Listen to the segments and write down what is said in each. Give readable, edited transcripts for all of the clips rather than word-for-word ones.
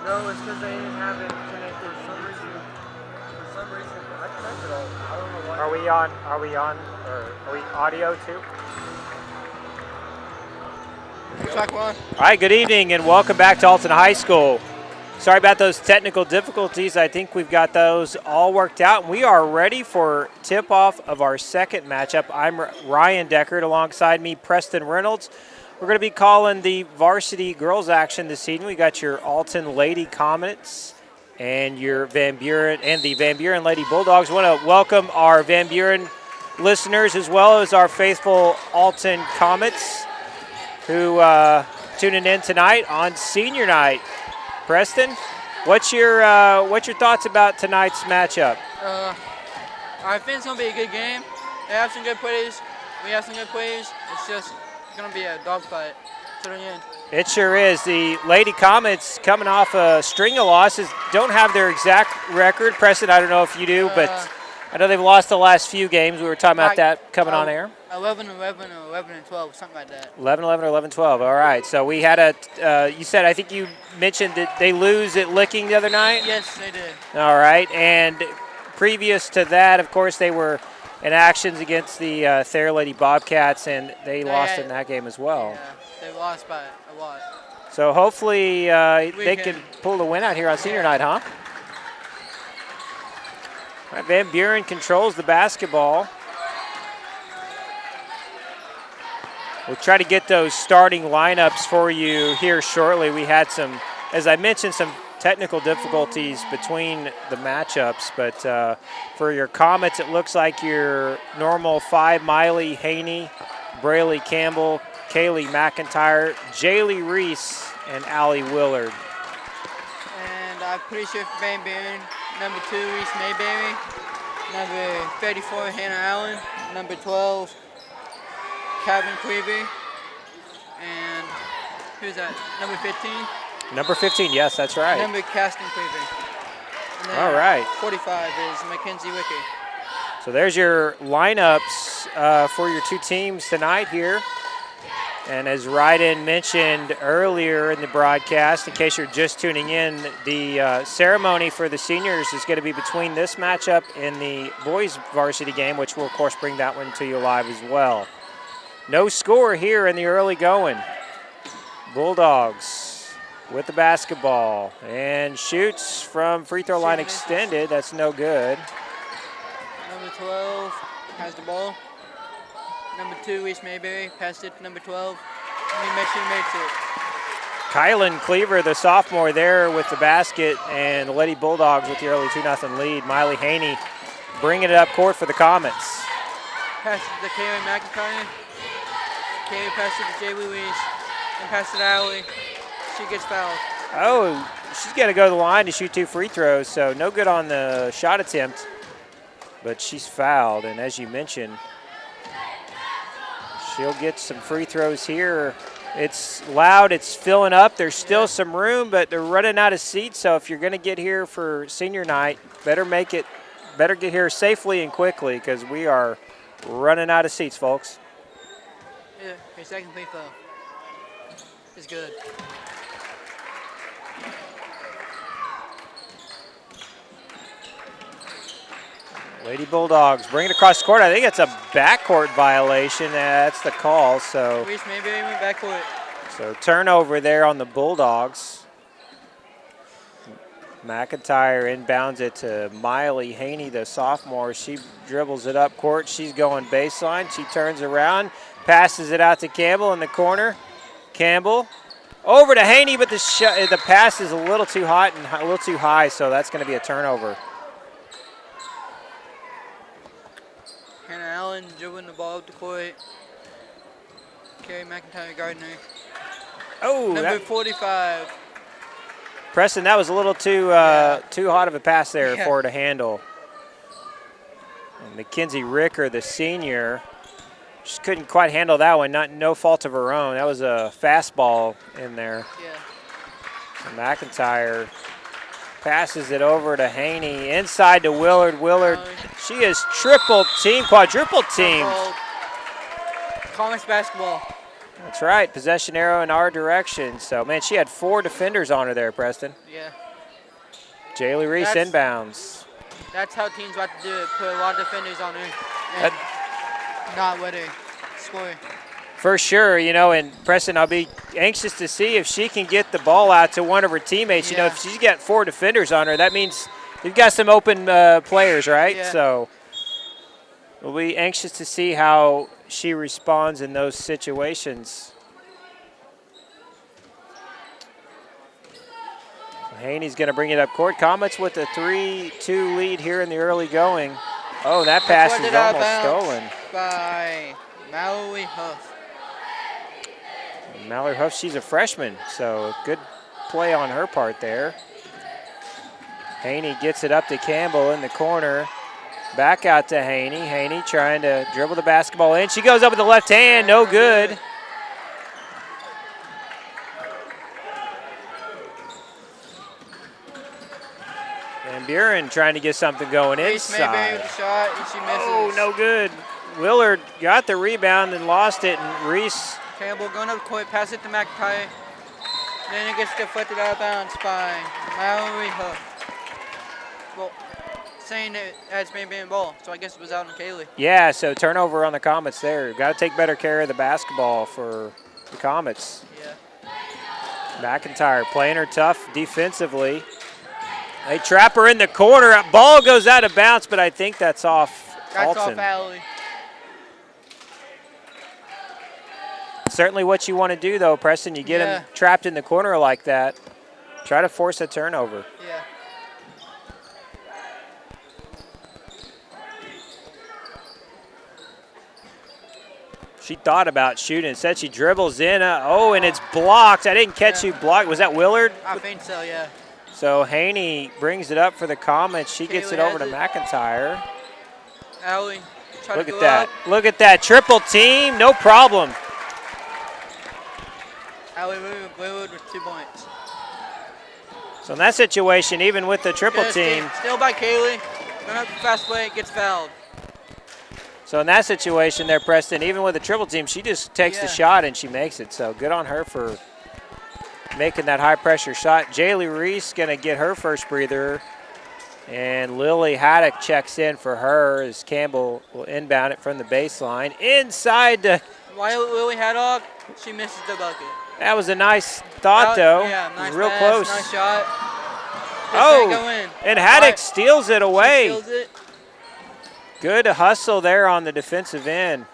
No, it's because they didn't have it connected for some reason. For some reason, I connected all. I don't know why. Are we on? Or are we audio too? Track one. All right, good evening and welcome back to Alton High School. Sorry about those technical difficulties. I think we've got those all worked out, and we are ready for tip-off of our second matchup. I'm Ryan Deckard, alongside me, Preston Reynolds. We're going to be calling the varsity girls action this evening. We got your Alton Lady Comets and your Van Buren and the Van Buren Lady Bulldogs. I want to welcome our Van Buren listeners as well as our faithful Alton Comets who tuning in tonight on senior night. Preston, what's your thoughts about tonight's matchup? I think it's gonna be a good game. They have some good plays. We have some good plays. It's just gonna be a dogfight to the end. It sure is. The Lady Comets coming off a string of losses. Don't have their exact record. Preston, I don't know if you do, but I know they've lost the last few games. We were talking about that coming on air. 11-11 or 11-12, something like that. 11-11 or 11-12. All right. So we had you said, I think you mentioned that they lose at Licking the other night? Yes, they did. All right. And previous to that, of course, they were in actions against the Thayer Lady Bobcats, and they lost in that game as well. Yeah, they lost by a lot. So hopefully they can pull the win out here on senior night, huh? All right, Van Buren controls the basketball. We'll try to get those starting lineups for you here shortly. We had some, as I mentioned, some technical difficulties between the matchups, but for your Comets, it looks like your normal 5, Miley Haney, Braylee Campbell, Kaylee McIntyre, Jaylee Reese, and Allie Willard. And I'm pretty sure for Van Buren, number 2, Reese Mayberry, number 34, Hannah Allen, number 12, Calvin Cleaver, and who's that? Number 15? Number 15, yes, that's right. Number Caston Cleaver. And then all right. 45 is Mackenzie Wicker. So there's your lineups for your two teams tonight here. And as Ryden mentioned earlier in the broadcast, in case you're just tuning in, the ceremony for the seniors is going to be between this matchup and the boys varsity game, which we'll, of course, bring that one to you live as well. No score here in the early going. Bulldogs with the basketball and shoots from free throw line extended. That's no good. Number 12 has the ball. Number 2, Reese Mayberry, passed it to number 12. And he makes it. Kylan Cleaver, the sophomore, there with the basket, and the Lady Bulldogs with the early 2-0 lead. Miley Haney bringing it up court for the Comets. Pass it to Kaylee McIntyre. Kaylee passed it to Jay Louise. And passed it to Allie. She gets fouled. Oh, she's got to go to the line to shoot 2 free throws, so no good on the shot attempt. But she's fouled, and as you mentioned, she'll get some free throws here. It's loud, it's filling up. There's still some room, but they're running out of seats. So if you're going to get here for senior night, better get here safely and quickly because we are running out of seats, folks. Yeah, your second free throw is good. Lady Bulldogs bring it across the court. I think it's a backcourt violation. That's the call. So Reese Mayberry went backcourt. So turnover there on the Bulldogs. McIntyre inbounds it to Miley Haney, the sophomore. She dribbles it up court. She's going baseline. She turns around, passes it out to Campbell in the corner. Campbell over to Haney, but the pass is a little too hot and a little too high, so that's going to be a turnover. Hannah Allen dribbling the ball up the court. Carrie McIntyre Gardner. Oh, number 45. Preston, that was a little too hot of a pass there for her to handle. And Mackenzie Ricker, the senior, just couldn't quite handle that one. No fault of her own. That was a fastball in there. Yeah. And McIntyre passes it over to Haney. Inside to Willard. Willard, she is quadruple teamed. Commerce basketball. That's right, possession arrow in our direction. So, man, she had 4 defenders on her there, Preston. Yeah. Jaylee Reese inbounds. That's how teams about to do it, put a lot of defenders on her and not let her score. For sure, you know, and Preston, I'll be anxious to see if she can get the ball out to one of her teammates. You know, if she's got 4 defenders on her, that means you've got some open players, right? Yeah. So we'll be anxious to see how she responds in those situations. Haney's going to bring it up court. Comets with a 3-2 lead here in the early going. Oh, that pass is almost stolen. By Mallory Huff. Mallory Huff, she's a freshman, so good play on her part there. Haney gets it up to Campbell in the corner. Back out to Haney. Haney trying to dribble the basketball in. She goes up with the left hand, no good. And Buren trying to get something going inside. With the shot, and she misses. Oh, no good. Willard got the rebound and lost it, and Reese. Campbell going up the court, pass it to McIntyre. Then it gets deflected out of bounds by Mallory Huff. Well, saying that it's been ball, so I guess it was out on Kaylee. Yeah, so turnover on the Comets there. Got to take better care of the basketball for the Comets. Yeah. McIntyre playing her tough defensively. They trap her in the corner. Ball goes out of bounds, but I think that's off Alton. That's off Allie. Certainly what you want to do, though, Preston. You get them trapped in the corner like that. Try to force a turnover. Yeah. She thought about shooting. Instead, she dribbles in. And it's blocked. I didn't catch who blocked. Was that Willard? I think so, yeah. So Haney brings it up for the Comets. She gets it over to McIntyre. Allie, look at that. Look at that. Triple team. No problem. Allie Willard with 2 points. So in that situation, even with the triple team. Still by Kaylee. Going up the fast break, gets fouled. So in that situation there, Preston, even with a triple team, she just takes the shot and she makes it. So good on her for making that high-pressure shot. Jaylee Reese going to get her first breather. And Lily Haddock checks in for her as Campbell will inbound it from the baseline. Inside to Lily Haddock, she misses the bucket. That was a nice thought, though. Yeah, nice real pass, close. Nice shot. Go in. And Haddock steals it away. She steals it. Good hustle there on the defensive end.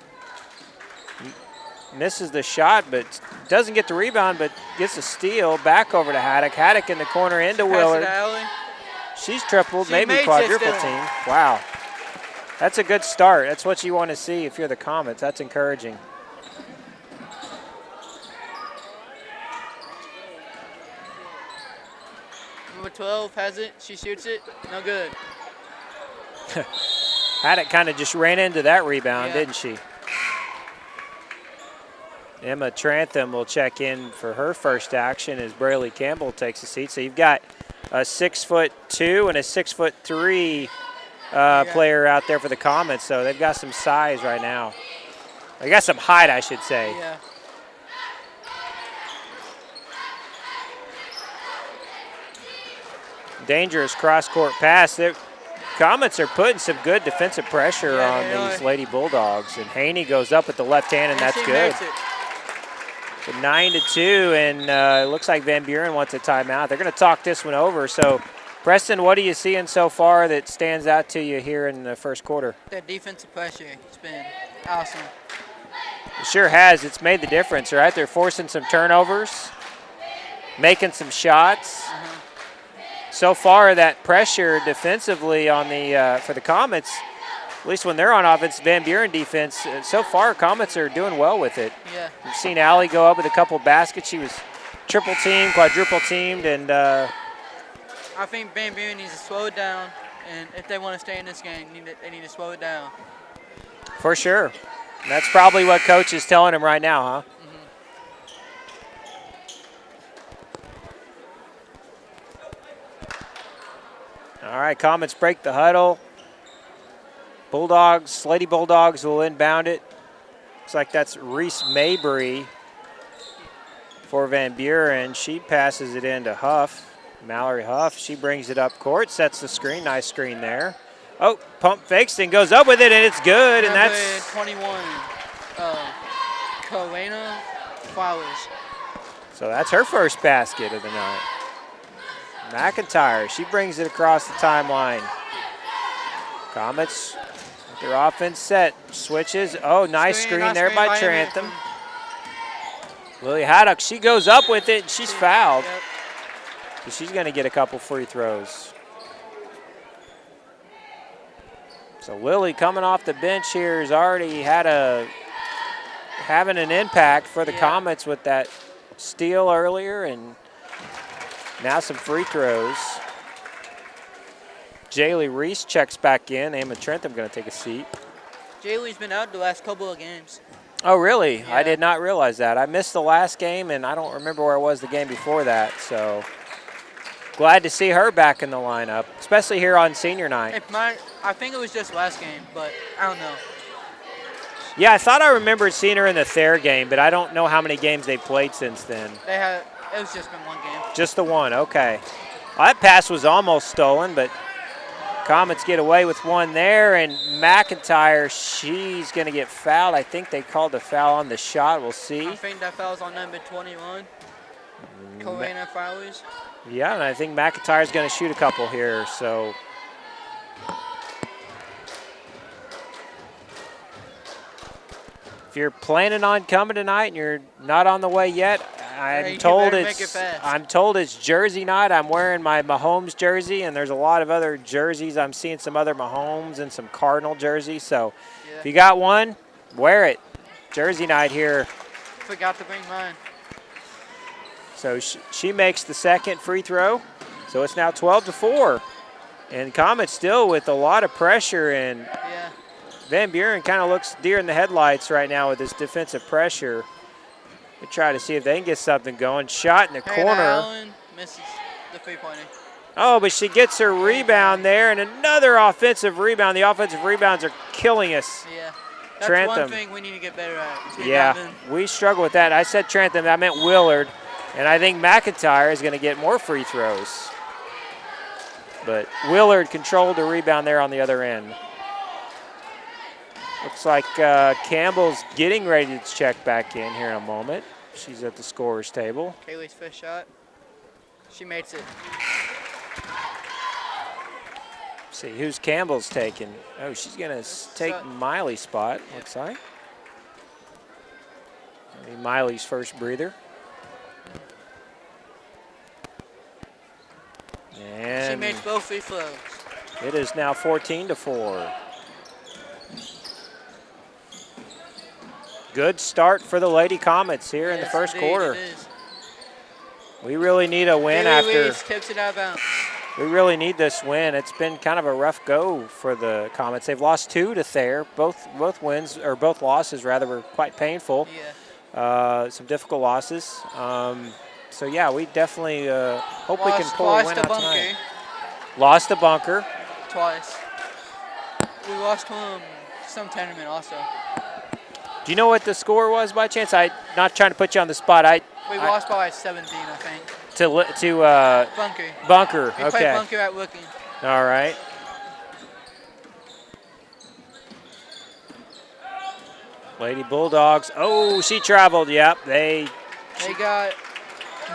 Misses the shot, but doesn't get the rebound, but gets a steal. Back over to Haddock. Haddock in the corner into Willard. She's tripled, maybe quadruple team. Wow. That's a good start. That's what you want to see if you're the Comets. That's encouraging. Number 12 has it. She shoots it. No good. Haddock kind of just ran into that rebound, didn't she? Emma Trantham will check in for her first action as Braylee Campbell takes a seat. So you've got a 6'2" and a 6'3" player out there for the Comets. So they've got some size right now. They got some height, I should say. Yeah. Dangerous cross-court pass. The Comets are putting some good defensive pressure on these Lady Bulldogs. And Haney goes up with the left hand, and that's good. 9-2, and it looks like Van Buren wants a timeout. They're going to talk this one over. So, Preston, what are you seeing so far that stands out to you here in the first quarter? That defensive pressure has been awesome. It sure has. It's made the difference, right? They're forcing some turnovers, making some shots. So far, that pressure defensively on the for the Comets, at least when they're on offense, Van Buren defense, so far Comets are doing well with it. Yeah. We've seen Allie go up with a couple baskets. She was triple teamed, quadruple teamed, and I think Van Buren needs to slow it down, and if they want to stay in this game, they need to slow it down. For sure. That's probably what Coach is telling him right now, huh? All right, Comets break the huddle. Bulldogs, Lady Bulldogs will inbound it. Looks like that's Reese Mabry for Van Buren. She passes it in to Huff, Mallory Huff. She brings it up court, sets the screen. Nice screen there. Oh, pump fakes and goes up with it, and it's good. And that's 21, Karina Flowers. So that's her first basket of the night. McIntyre, she brings it across the timeline. Comets with their offense set. Switches. Oh, nice screen there by Trantham. Lily Haddock, she goes up with it, and she's fouled. Yep. So she's going to get a couple free throws. So Lily coming off the bench here has already had having an impact for the Comets with that steal earlier, and now some free throws. Jaylee Reese checks back in. Emma Trentham going to take a seat. Jaylee's been out the last couple of games. Oh, really? Yeah. I did not realize that. I missed the last game, and I don't remember where I was the game before that. So glad to see her back in the lineup, especially here on senior night. I think it was just last game, but I don't know. Yeah, I thought I remembered seeing her in the Thayer game, but I don't know how many games they've played since then. It was just been one game. Just the one, okay. Well, that pass was almost stolen, but Comets get away with one there, and McIntyre, she's going to get fouled. I think they called the foul on the shot. We'll see. I think that foul's on number 21, Karina Flowers. Yeah, and I think McIntyre's going to shoot a couple here, so. If you're planning on coming tonight and you're not on the way yet, I'm told it's Jersey night. I'm wearing my Mahomes jersey, and there's a lot of other jerseys. I'm seeing some other Mahomes and some Cardinal jerseys. So if you got one, wear it. Jersey night here. Forgot to bring mine. So she makes the second free throw. So it's now 12-4. And Comets still with a lot of pressure, and Van Buren kind of looks deer in the headlights right now with this defensive pressure. We try to see if they can get something going. Shot in the corner. Allen misses the three-pointer. Oh, but she gets her rebound there, and another offensive rebound. The offensive rebounds are killing us. Yeah, that's Trantham. one thing we need to get better at. Yeah, we struggle with that. I said Trantham, I meant Willard, and I think McIntyre is going to get more free throws. But Willard controlled the rebound there on the other end. Looks like Campbell's getting ready to check back in here in a moment. She's at the scorer's table. Kaylee's first shot. She makes it. See who's Campbell's taking. Oh, she's going to take Miley's spot, looks like. Maybe Miley's first breather. And she makes both free throws. It is now 14-4. Good start for the Lady Comets here in the first quarter. We really need a win after. Tips it out of bounds. We really need this win. It's been kind of a rough go for the Comets. They've lost 2 to Thayer. Both wins, or both losses rather, were quite painful. Yeah. Some difficult losses. So yeah, we definitely hope we can pull a win out tonight. Lost the bunker. Twice. We lost some tournament also. Do you know what the score was by chance? I'm not trying to put you on the spot. We lost by 17, I think. To Bunker. Bunker. We okay. played Bunker at Wicking. All right. Lady Bulldogs. Oh, she traveled. Yep. They got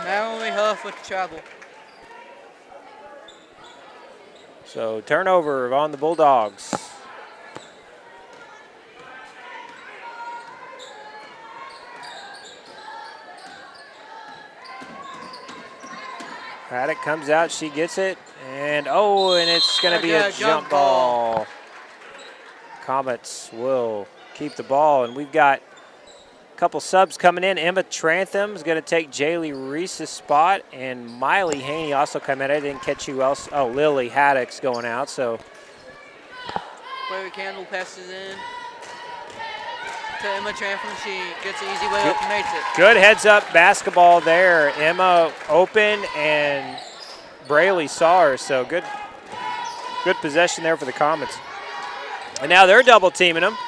Mallory Huff with the travel. So turnover on the Bulldogs. Paddock comes out, she gets it, and it's going to be a jump ball. Comets will keep the ball, and we've got a couple subs coming in. Emma Trantham is going to take Jaylee Reese's spot, and Miley Haney also come in. I didn't catch who else. Oh, Lily Haddock's going out, so. Larry Candle passes in to Emma Trantham. She gets an easy way up and makes it. Good heads-up basketball there. Emma open, and Braley saw her, so good possession there for the Comets. And now they're double-teaming them.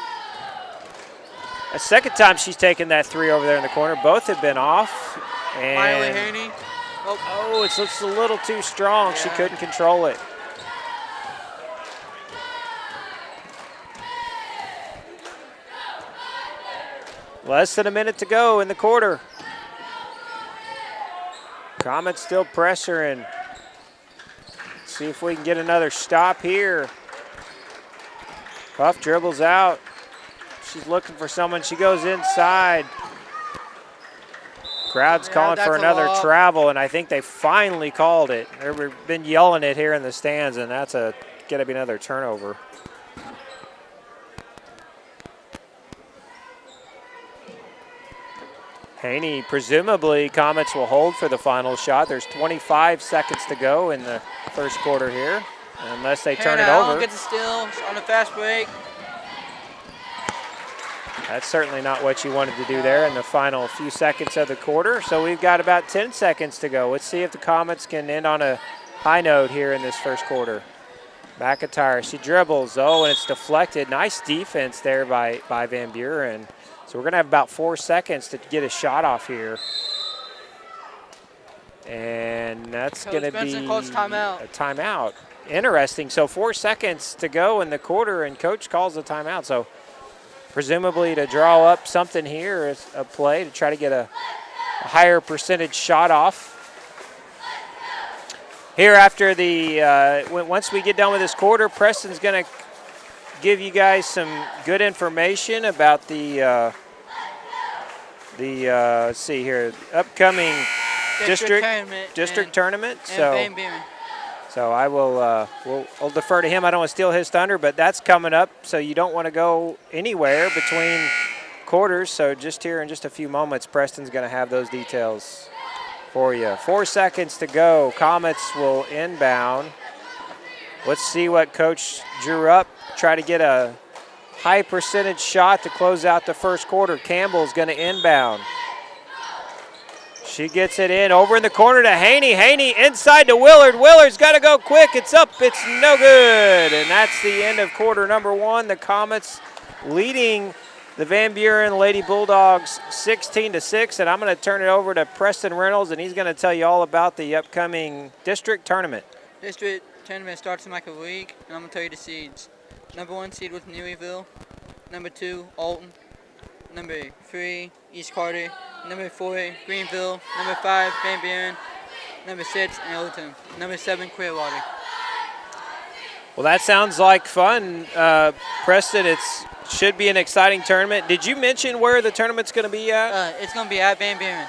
A second time she's taken that three over there in the corner. Both have been off, Miley And Haney. oh, it's just a little too strong. She Yeah. couldn't control it. Less than a minute to go in the quarter. Comets still pressuring. See if we can get another stop here. Huff dribbles out. She's looking for someone. She goes inside. Crowd's calling for another travel, and I think they finally called it. They've been yelling it here in the stands, and that's going to be another turnover. Haney, presumably Comets will hold for the final shot. There's 25 seconds to go in the first quarter here, unless they turn it over. Gets a steal on a fast break. That's certainly not what you wanted to do there in the final few seconds of the quarter. So we've got about 10 seconds to go. Let's see if the Comets can end on a high note here in this first quarter. McIntyre, she dribbles, and it's deflected. Nice defense there by Van Buren. So we're going to have about 4 seconds to get a shot off here. And that's going to be a timeout. Interesting. So 4 seconds to go in the quarter, and Coach calls a timeout. So presumably to draw up something here is a play to try to get a higher percentage shot off. Here after once we get done with this quarter, Preston's going to give you guys some good information about the let's see here, upcoming district tournament. So I will we'll defer to him. I don't want to steal his thunder, but that's coming up. So you don't want to go anywhere between quarters. So just here in just a few moments, Preston's going to have those details for you. 4 seconds to go. Comets will inbound. Let's see what Coach drew up. Try to get a high percentage shot to close out the first quarter. Campbell's going to inbound. She gets it in over in the corner to Haney. Haney inside to Willard. Willard's got to go quick. It's up. It's no good. And that's the end of quarter number one. The Comets leading the Van Buren Lady Bulldogs 16-6. And I'm going to turn it over to Preston Reynolds, and he's going to tell you all about the upcoming district tournament. District tournament starts in like a week, and I'm going to tell you the seeds. Number 1 seed was Newryville. Number 2, Alton. Number 3, East Carter. Number 4, Greenville. Number 5, Van Buren. Number 6, Elton. Number 7, Clearwater. Well, that sounds like fun. Preston, it should be an exciting tournament. Did you mention where the tournament's going to be at? It's going to be at Van Buren.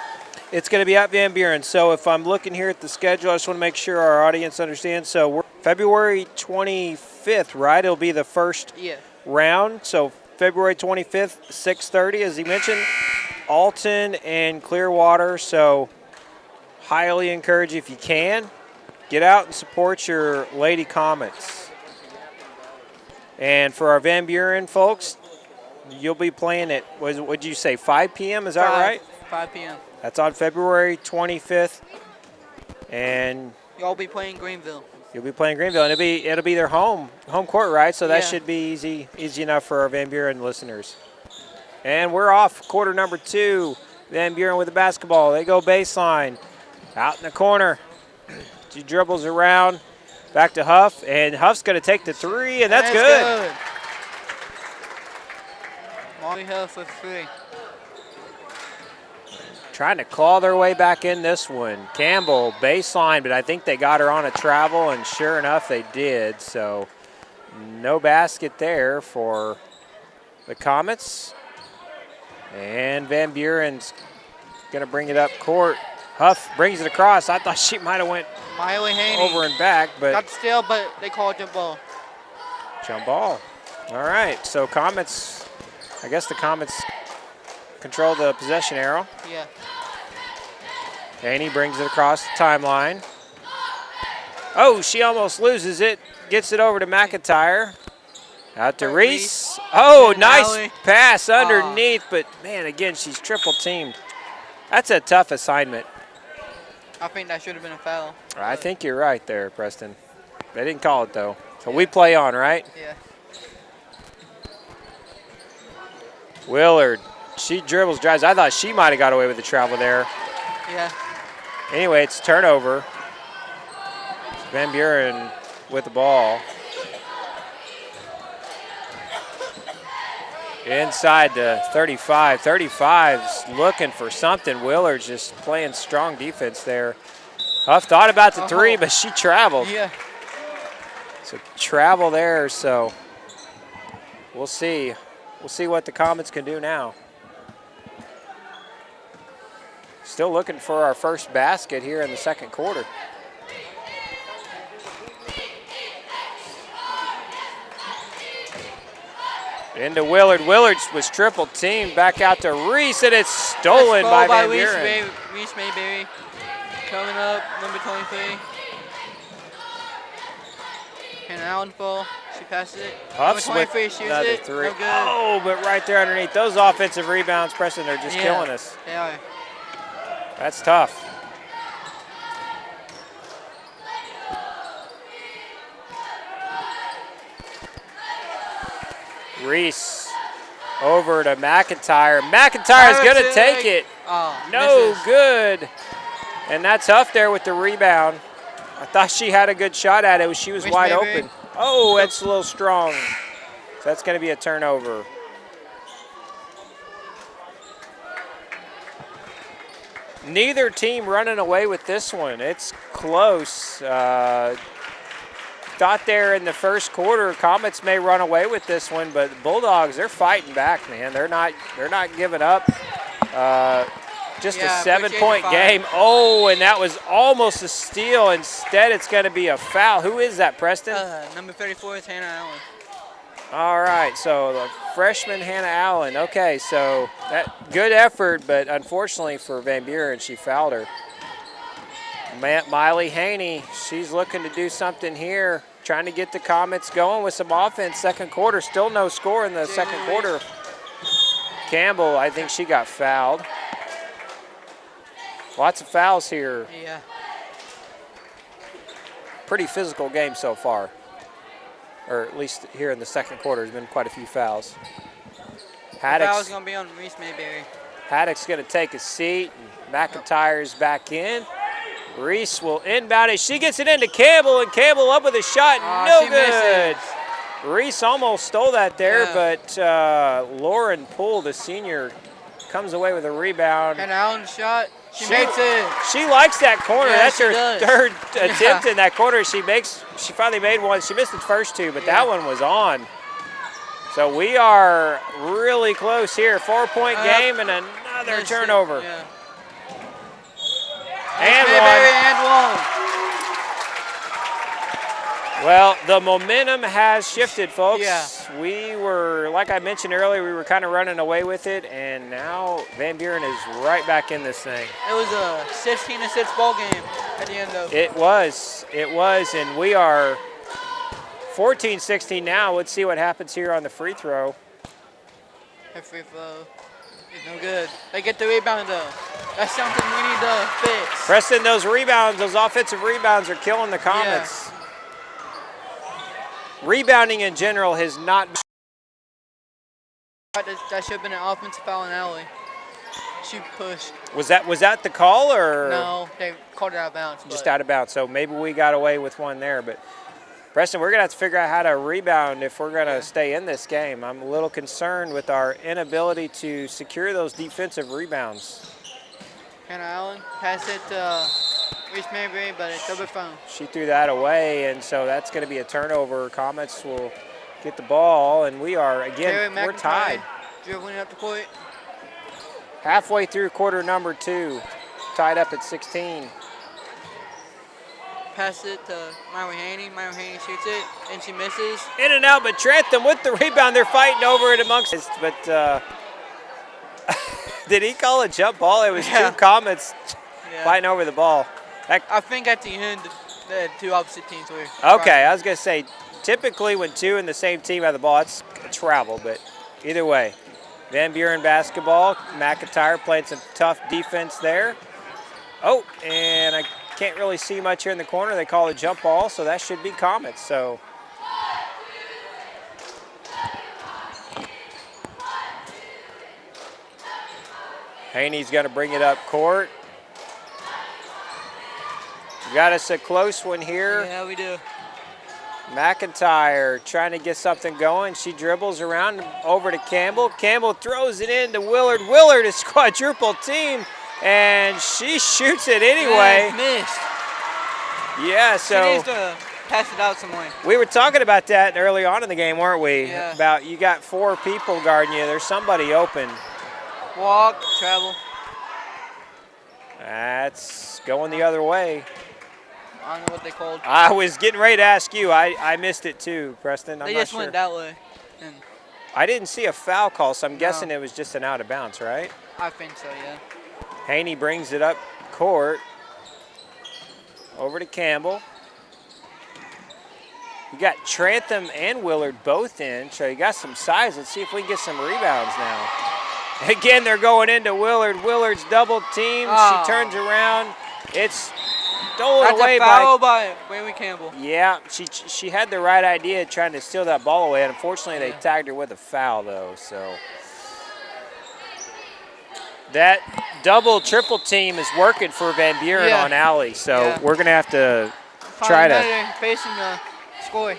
It's going to be at Van Buren. So if I'm looking here at the schedule, I just want to make sure our audience understands. So we're February 25th, right? It'll be the first round. So February 25th, 6:30, as he mentioned. Alton and Clearwater. So highly encourage you, if you can, get out and support your Lady Comets. And for our Van Buren folks, you'll be playing at, what'd you say, 5 p.m.? Is that right? 5 p.m. That's on February 25th. And y'all be playing Greenville. You'll be playing Greenville, and it'll be their home court, right? So that should be easy enough for our Van Buren listeners. And we're off quarter number 2. Van Buren with the basketball. They go baseline. Out in the corner. She dribbles around. Back to Huff, and Huff's going to take the 3, and that's good. Molly Huff with 3. Trying to claw their way back in this one. Campbell, baseline, but I think they got her on a travel, and sure enough, they did. So no basket there for the Comets. And Van Buren's going to bring it up court. Huff brings it across. I thought she might have went over and back, but got the steal, but they called jump ball. Jump ball. All right, so Comets, I guess the Comets control the possession arrow. Yeah. Haney brings it across the timeline. Oh, she almost loses it. Gets it over to McIntyre. Out to Reese. Oh, nice pass underneath, but man, again, she's triple teamed. That's a tough assignment. I think that should have been a foul. I think you're right there, Preston. They didn't call it, though. So we play on, right? Yeah. Willard, she dribbles, drives. I thought she might have got away with the travel there. Yeah. Anyway, it's turnover. Van Buren with the ball. Inside the 35. 35's looking for something. Willard's just playing strong defense there. Huff thought about the three, but she traveled. Yeah. So travel there, so we'll see. We'll see what the Comets can do now. Still looking for our first basket here in the second quarter. Into Willard. Willard was triple teamed. Back out to Reese, and it's stolen by Van Buren. Reese Mayberry coming up, number 23. And Allen's ball. She passes it. Huffs number with 23 shoots another it. three. No good. Oh, but right there underneath. Those offensive rebounds, Preston, are just killing us. They are. That's tough. Reese over to McIntyre. McIntyre is going to take it. Oh, no misses. good. And that's Huff there with the rebound. I thought she had a good shot at it. She was Reese wide Mayberry. open. Oh, that's a little strong. So that's going to be a turnover. Neither team running away with this one. It's close. Thought there in the first quarter, Comets may run away with this one, but Bulldogs, they're fighting back, man. They're not giving up. Just a 7-point game. Oh, and that was almost a steal. Instead, it's going to be a foul. Who is that, Preston? Number 34 is Hannah Allen. All right, so the freshman Hannah Allen. Okay, so that good effort, but unfortunately for Van Buren, she fouled her. Miley Haney, she's looking to do something here, trying to get the Comets going with some offense. Second quarter, still no score in the second quarter. Campbell, I think she got fouled. Lots of fouls here. Yeah. Pretty physical game so far. Or at least here in the second quarter, there's been quite a few fouls. Foul's going to be on Reese Mayberry. Haddock's going to take a seat. And McIntyre's back in. Reese will inbound it. She gets it into Campbell, and Campbell up with a shot. No good. Misses. Reese almost stole that there, Yeah. but Lauren Poole, the senior, comes away with a rebound. And Allen's shot. She makes it. She likes that corner. Yeah, That's she her does. third attempt in that corner. She finally made one. She missed the first two, but that one was on. So we are really close here. 4-point game and another turnover. Yeah. And Mayberry one. and one. Well, the momentum has shifted, folks. Yeah. We were, like I mentioned earlier, we were kind of running away with it, and now Van Buren is right back in this thing. It was a 16-6 ball game at the end of It was, and we are 14-16 now. Let's see what happens here on the free throw. Her free throw is no good. They get the rebound though. That's something we need to fix. Preston, those rebounds, those offensive rebounds are killing the Comets. Yeah. Rebounding in general has not been. That should have been an offensive foul in alley. She pushed. Was that the call or? No, they called it out of bounds. Just out of bounds. So maybe we got away with one there, but Preston, we're gonna have to figure out how to rebound if we're gonna stay in this game. I'm a little concerned with our inability to secure those defensive rebounds. Hannah Allen pass it to Reese Mayberry, but it's overthrown. She threw that away, and so that's going to be a turnover. Comets will get the ball, and we are, again, we're tied. Dribbling up the court. Halfway through quarter number 2, tied up at 16. Pass it to Myra Haney. Myra Haney shoots it, and she misses. In and out, but Trentham with the rebound. They're fighting over it amongst us, but did he call a jump ball? It was two Comets fighting over the ball. I think at the end, the two opposite teams were. Okay, I was going to say, typically when two in the same team have the ball, it's travel, but either way. Van Buren basketball. McIntyre playing some tough defense there. Oh, and I can't really see much here in the corner. They call it a jump ball, so that should be Comets. So Haney's going to bring it up court. We got us a close one here. Yeah, we do. McIntyre trying to get something going. She dribbles around over to Campbell. Campbell throws it in to Willard. Willard is quadruple team, and she shoots it anyway. Missed. Yeah, so she needs to pass it out some way. We were talking about that early on in the game, weren't we? Yeah. About you got 4 people guarding you. There's somebody open. Walk, travel. That's going the other way. I don't know what they called. I was getting ready to ask you. I missed it too, Preston. They just went that way. And I didn't see a foul call, so I'm guessing it was just an out of bounds, right? I think so, yeah. Haney brings it up court. Over to Campbell. You got Trantham and Willard both in, so you got some size. Let's see if we can get some rebounds now. Again, they're going into Willard. Willard's double team. Oh. She turns around. It's stolen That's away a foul by Wayne Campbell. Yeah, she had the right idea trying to steal that ball away. Unfortunately, they tagged her with a foul, though. So that double, triple team is working for Van Buren on Alley. So we're going to have to try to. Facing the score.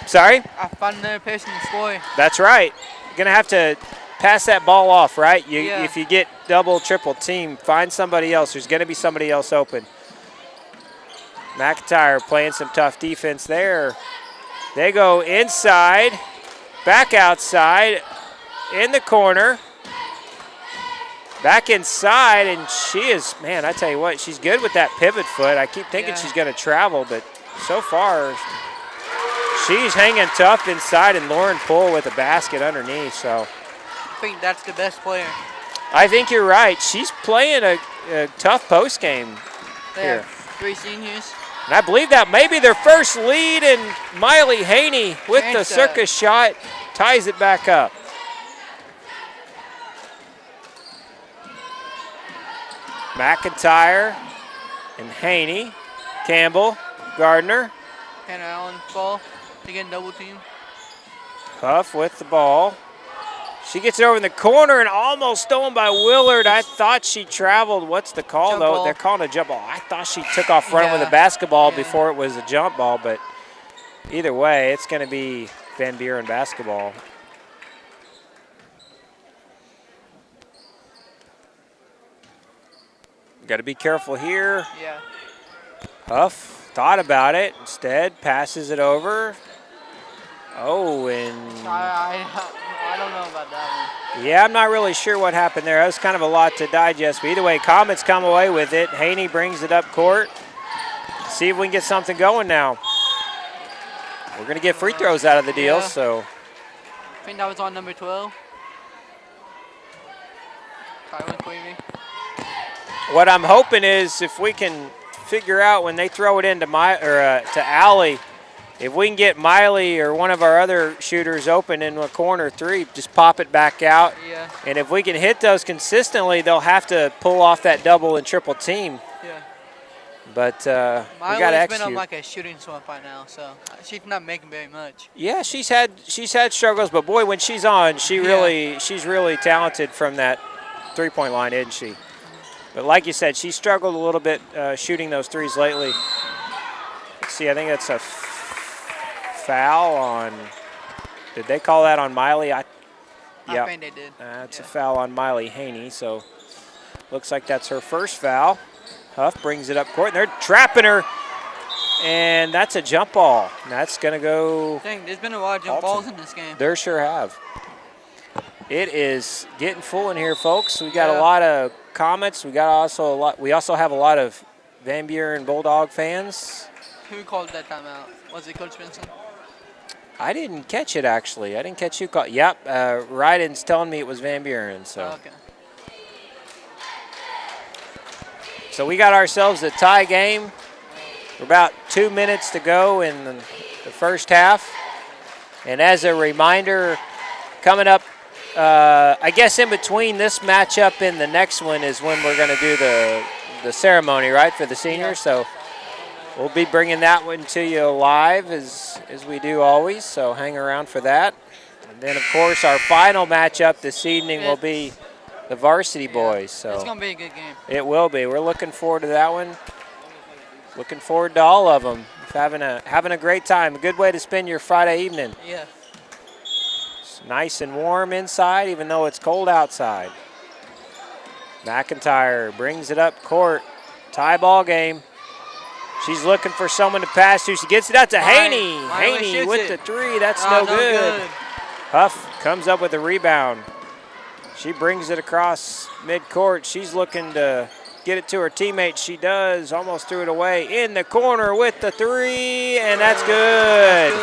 Sorry? I found another person to score. That's right. You're going to have to pass that ball off, right? If you get double, triple team, find somebody else. There's going to be somebody else open. McIntyre playing some tough defense there. They go inside, back outside, in the corner, back inside, and she is, man, I tell you what, she's good with that pivot foot. I keep thinking she's going to travel, but so far she's hanging tough inside, and Lauren Poole with a basket underneath. So I think that's the best player. I think you're right. She's playing a tough post game here. Have 3 seniors. And I believe that may be their first lead, and Miley Haney with the circus shot ties it back up. McIntyre and Haney, Campbell, Gardner. Hannah Allen ball. Again, double team. Huff with the ball. She gets it over in the corner and almost stolen by Willard. I thought she traveled. What's the call, jump though? Ball. They're calling a jump ball. I thought she took off running with a basketball before it was a jump ball, but either way, it's going to be Van Buren basketball. Got to be careful here. Yeah. Huff thought about it. Instead, passes it over. Oh, and I don't know about that one. yeah, I'm not really sure what happened there. That was kind of a lot to digest. But either way, Comets come away with it. Haney brings it up court. See if we can get something going now. We're going to get free throws out of the deal, so. I think that was on number 12. What I'm hoping is if we can figure out when they throw it into to Alley, if we can get Miley or one of our other shooters open in a corner 3, just pop it back out. Yeah. And if we can hit those consistently, they'll have to pull off that double and triple team. Yeah. But we got to Miley's execute. been on like a shooting slump right now, so she's not making very much. Yeah, she's had struggles, but boy, when she's on, she's really talented from that 3-point line, isn't she? But like you said, she struggled a little bit shooting those threes lately. Let's see, I think that's a foul on, did they call that on Miley? I think they did. That's a foul on Miley Haney, so looks like that's her first foul. Huff brings it up court, and they're trapping her, and that's a jump ball. And that's going to go. Dang, there's been a lot of jump balls in this game. There sure have. It is getting full in here, folks. We got a lot of comments. We also have a lot of Van Buren Bulldog fans. Who called that timeout? Was it Coach Benson? I didn't catch it, actually. I didn't catch you call. Yep, Ryden's telling me it was Van Buren. So. Okay. So we got ourselves a tie game. We're about 2 minutes to go in the first half. And as a reminder, coming up, I guess in between this matchup and the next one is when we're going to do the ceremony, right, for the seniors. So we'll be bringing that one to you live as we do always. So hang around for that. And then, of course, our final matchup this evening will be the Varsity boys. So it's going to be a good game. It will be. We're looking forward to that one. Looking forward to all of them. Having a great time. A good way to spend your Friday evening. Yeah. It's nice and warm inside, even though it's cold outside. McIntyre brings it up court. Tie ball game. She's looking for someone to pass to. She gets it out to Haney. Haney with the three. That's no good. Huff comes up with a rebound. She brings it across midcourt. She's looking to get it to her teammate. She does. Almost threw it away. In the corner with the three, and that's good.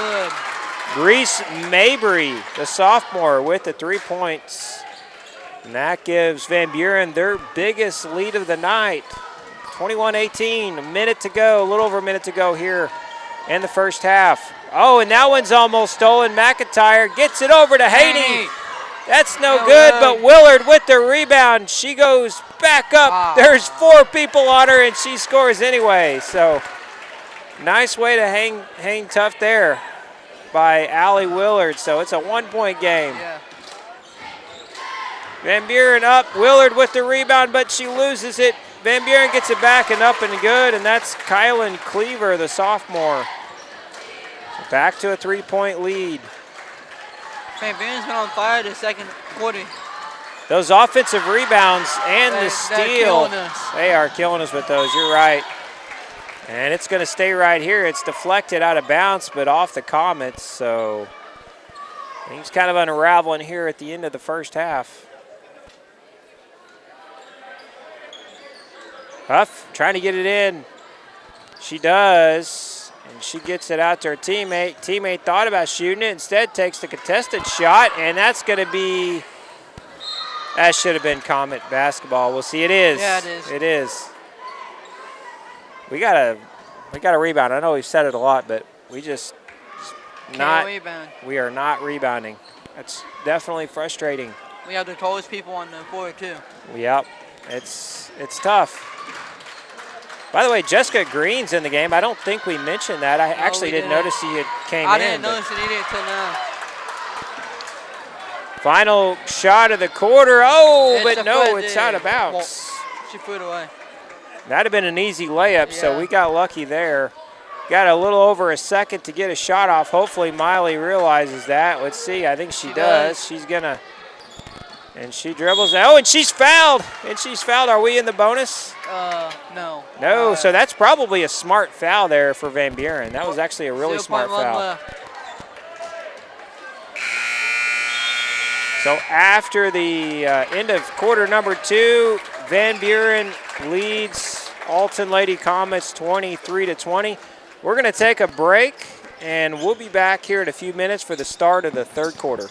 Reese Mabry, the sophomore, with the 3 points. And that gives Van Buren their biggest lead of the night. 21-18, a minute to go, a little over a minute to go here in the first half. Oh, and that one's almost stolen. McIntyre gets it over to Haney. That's no good, but Willard with the rebound. She goes back up. There's 4 people on her, and she scores anyway. So nice way to hang tough there by Allie Willard. So it's a 1-point game. Yeah. Van Buren up. Willard with the rebound, but she loses it. Van Buren gets it back and up and good, and that's Kylan Cleaver, the sophomore. Back to a 3-point lead. Van Buren's been on fire the second quarter. Those offensive rebounds and the steal, they are killing us with those. You're right. And it's going to stay right here. It's deflected out of bounds, but off the Comets, so things kind of unraveling here at the end of the first half. Huff trying to get it in. She does, and she gets it out to her teammate. Teammate thought about shooting it, instead takes the contested shot, and that's going to be, that should have been Comet basketball. We'll see. It is. Yeah, it is. It is. We got a rebound. I know we've said it a lot, but we just not rebound. We are not rebounding. That's definitely frustrating. We have the tallest people on the court too. Yep, it's tough. By the way, Jessica Green's in the game. I don't think we mentioned that. I actually didn't notice he came in. I didn't notice it either until now. Final shot of the quarter. Oh, It's but no, it's out of bounds. Well, she put it away. That'd have been an easy layup, so we got lucky there. Got a little over a second to get a shot off. Hopefully Miley realizes that. Let's see. I think she does. She's going to, and she dribbles. Oh, and she's fouled. Are we in the bonus? No. No, so that's probably a smart foul there for Van Buren. That was actually a really smart foul. Left. So after the end of quarter number 2, Van Buren leads Alton Lady Comets 23-20. We're going to take a break, and we'll be back here in a few minutes for the start of the third quarter.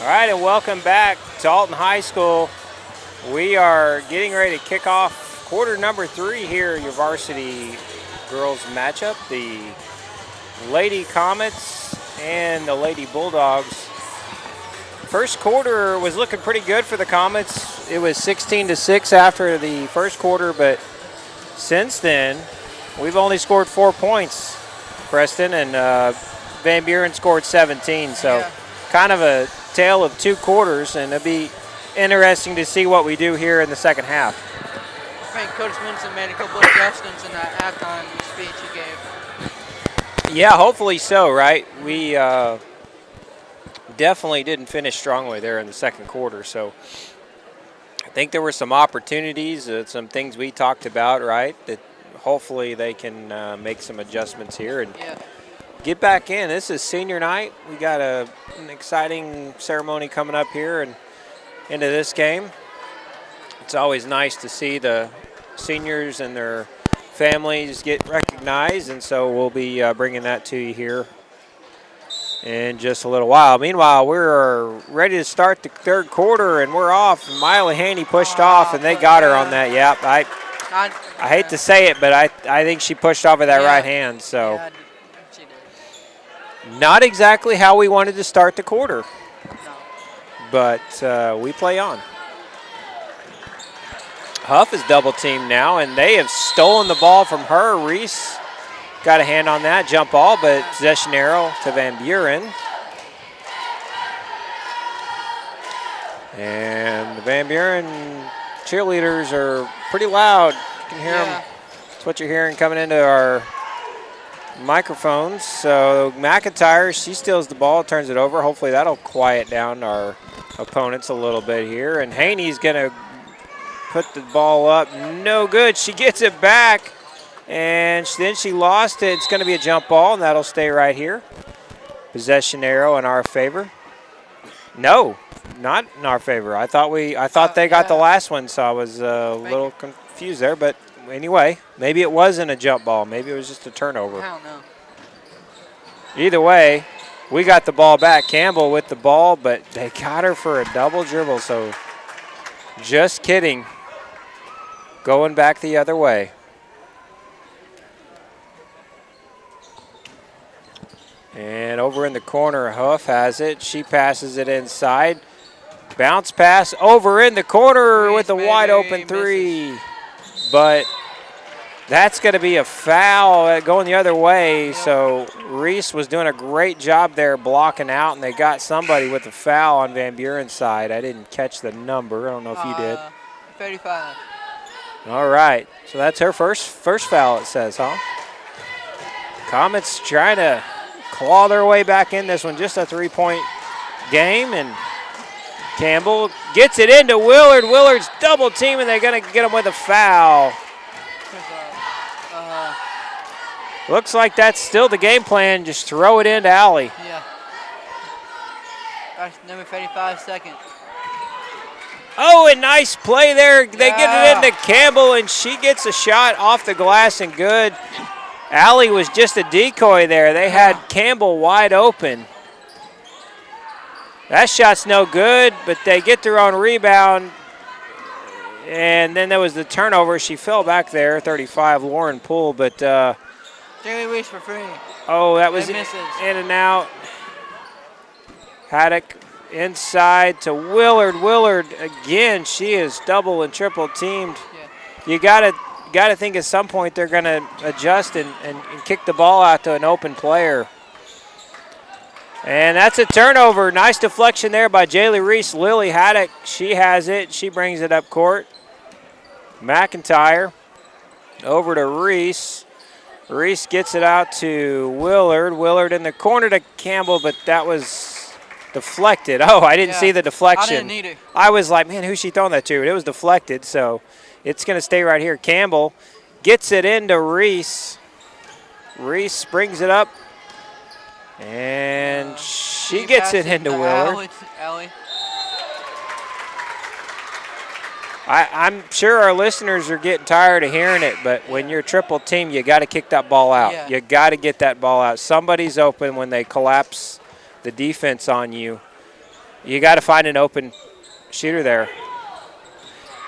All right, and welcome back to Alton High School. We are getting ready to kick off quarter number 3 here, your varsity girls matchup. The Lady Comets and the Lady Bulldogs. First quarter was looking pretty good for the Comets. It was 16-6 after the first quarter, but since then, we've only scored 4 points, Preston, and Van Buren scored 17. So kind of a tale of 2 quarters, and it'll be interesting to see what we do here in the second half. I think Coach Minson made a couple of adjustments in that halftime speech he gave. Yeah, hopefully so, right? We definitely didn't finish strongly there in the second quarter, so I think there were some opportunities, some things we talked about, right, that hopefully they can make some adjustments here and get back in. This is senior night. We got an exciting ceremony coming up here and into this game. It's always nice to see the seniors and their families get recognized, and so we'll be bringing that to you here in just a little while. Meanwhile, we're ready to start the third quarter, and we're off. Miley Haney pushed off, and they got her on that. Yep, I hate to say it, but I think she pushed off with that right hand. So not exactly how we wanted to start the quarter, but we play on. Huff is double teamed now, and they have stolen the ball from her. Reese got a hand on that jump ball, but possession arrow to Van Buren. And the Van Buren cheerleaders are pretty loud. You can hear them. That's what you're hearing coming into our microphones. So McIntyre, she steals the ball, turns it over. Hopefully that'll quiet down our opponents a little bit here. And Haney's going to put the ball up. No good. She gets it back. And then she lost it. It's going to be a jump ball, and that'll stay right here. Possession arrow in our favor. No, not in our favor. I thought they got the last one, so I was a little confused there. But anyway, maybe it wasn't a jump ball. Maybe it was just a turnover. I don't know. Either way, we got the ball back. Campbell with the ball, but they got her for a double dribble. So just kidding. Going back the other way. And over in the corner, Huff has it. She passes it inside. Bounce pass over in the corner with a wide open three. But that's going to be a foul going the other way. So Reese was doing a great job there blocking out, and they got somebody with a foul on Van Buren's side. I didn't catch the number. I don't know if you did. 35. All right. So that's her first foul, it says, huh? Comets trying to claw their way back in this one. Just a 3-point game, and Campbell gets it into Willard. Willard's double team, and they're going to get him with a foul. Looks like that's still the game plan. Just throw it into Allie. Yeah. That's number 35, second. Oh, a nice play there. They get it into Campbell, and she gets a shot off the glass and good. Allie was just a decoy there. They had Campbell wide open. That shot's no good, but they get their own rebound. And then there was the turnover. She fell back there, 35, Lauren Poole. But Jamie Reese for free. Oh, that was in and out. Haddock inside to Willard. Willard again. She is double and triple teamed. Yeah. You got to think at some point they're going to adjust and kick the ball out to an open player. And that's a turnover. Nice deflection there by Jaylee Reese. Lily Haddock, she has it. She brings it up court. McIntyre over to Reese. Reese gets it out to Willard. Willard in the corner to Campbell, but that was deflected. Oh, I didn't see the deflection. I didn't either. I was like, man, who's she throwing that to? It was deflected, so it's going to stay right here. Campbell gets it into Reese. Reese brings it up, and she gets it into Willard. Allie. I'm sure our listeners are getting tired of hearing it, but when you're triple team, you got to kick that ball out. Yeah. You got to get that ball out. Somebody's open when they collapse the defense on you. You got to find an open shooter there.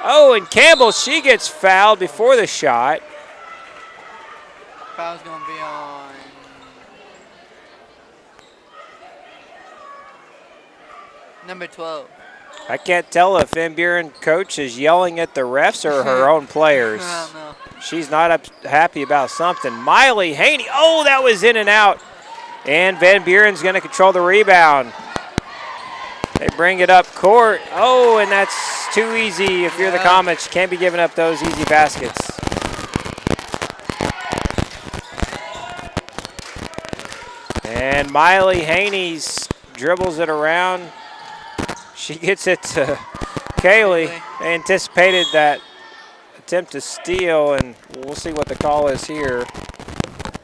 Oh, and Campbell, she gets fouled before the shot. Foul's going to be on number 12. I can't tell if Van Buren coach is yelling at the refs or her own players. I don't know. She's not happy about something. Miley Haney, oh, that was in and out. And Van Buren's going to control the rebound. They bring it up court. Oh, and that's too easy if you're the Comets. You can't be giving up those easy baskets. And Miley Haney's dribbles it around. She gets it to Kaylee. They anticipated that attempt to steal, and we'll see what the call is here.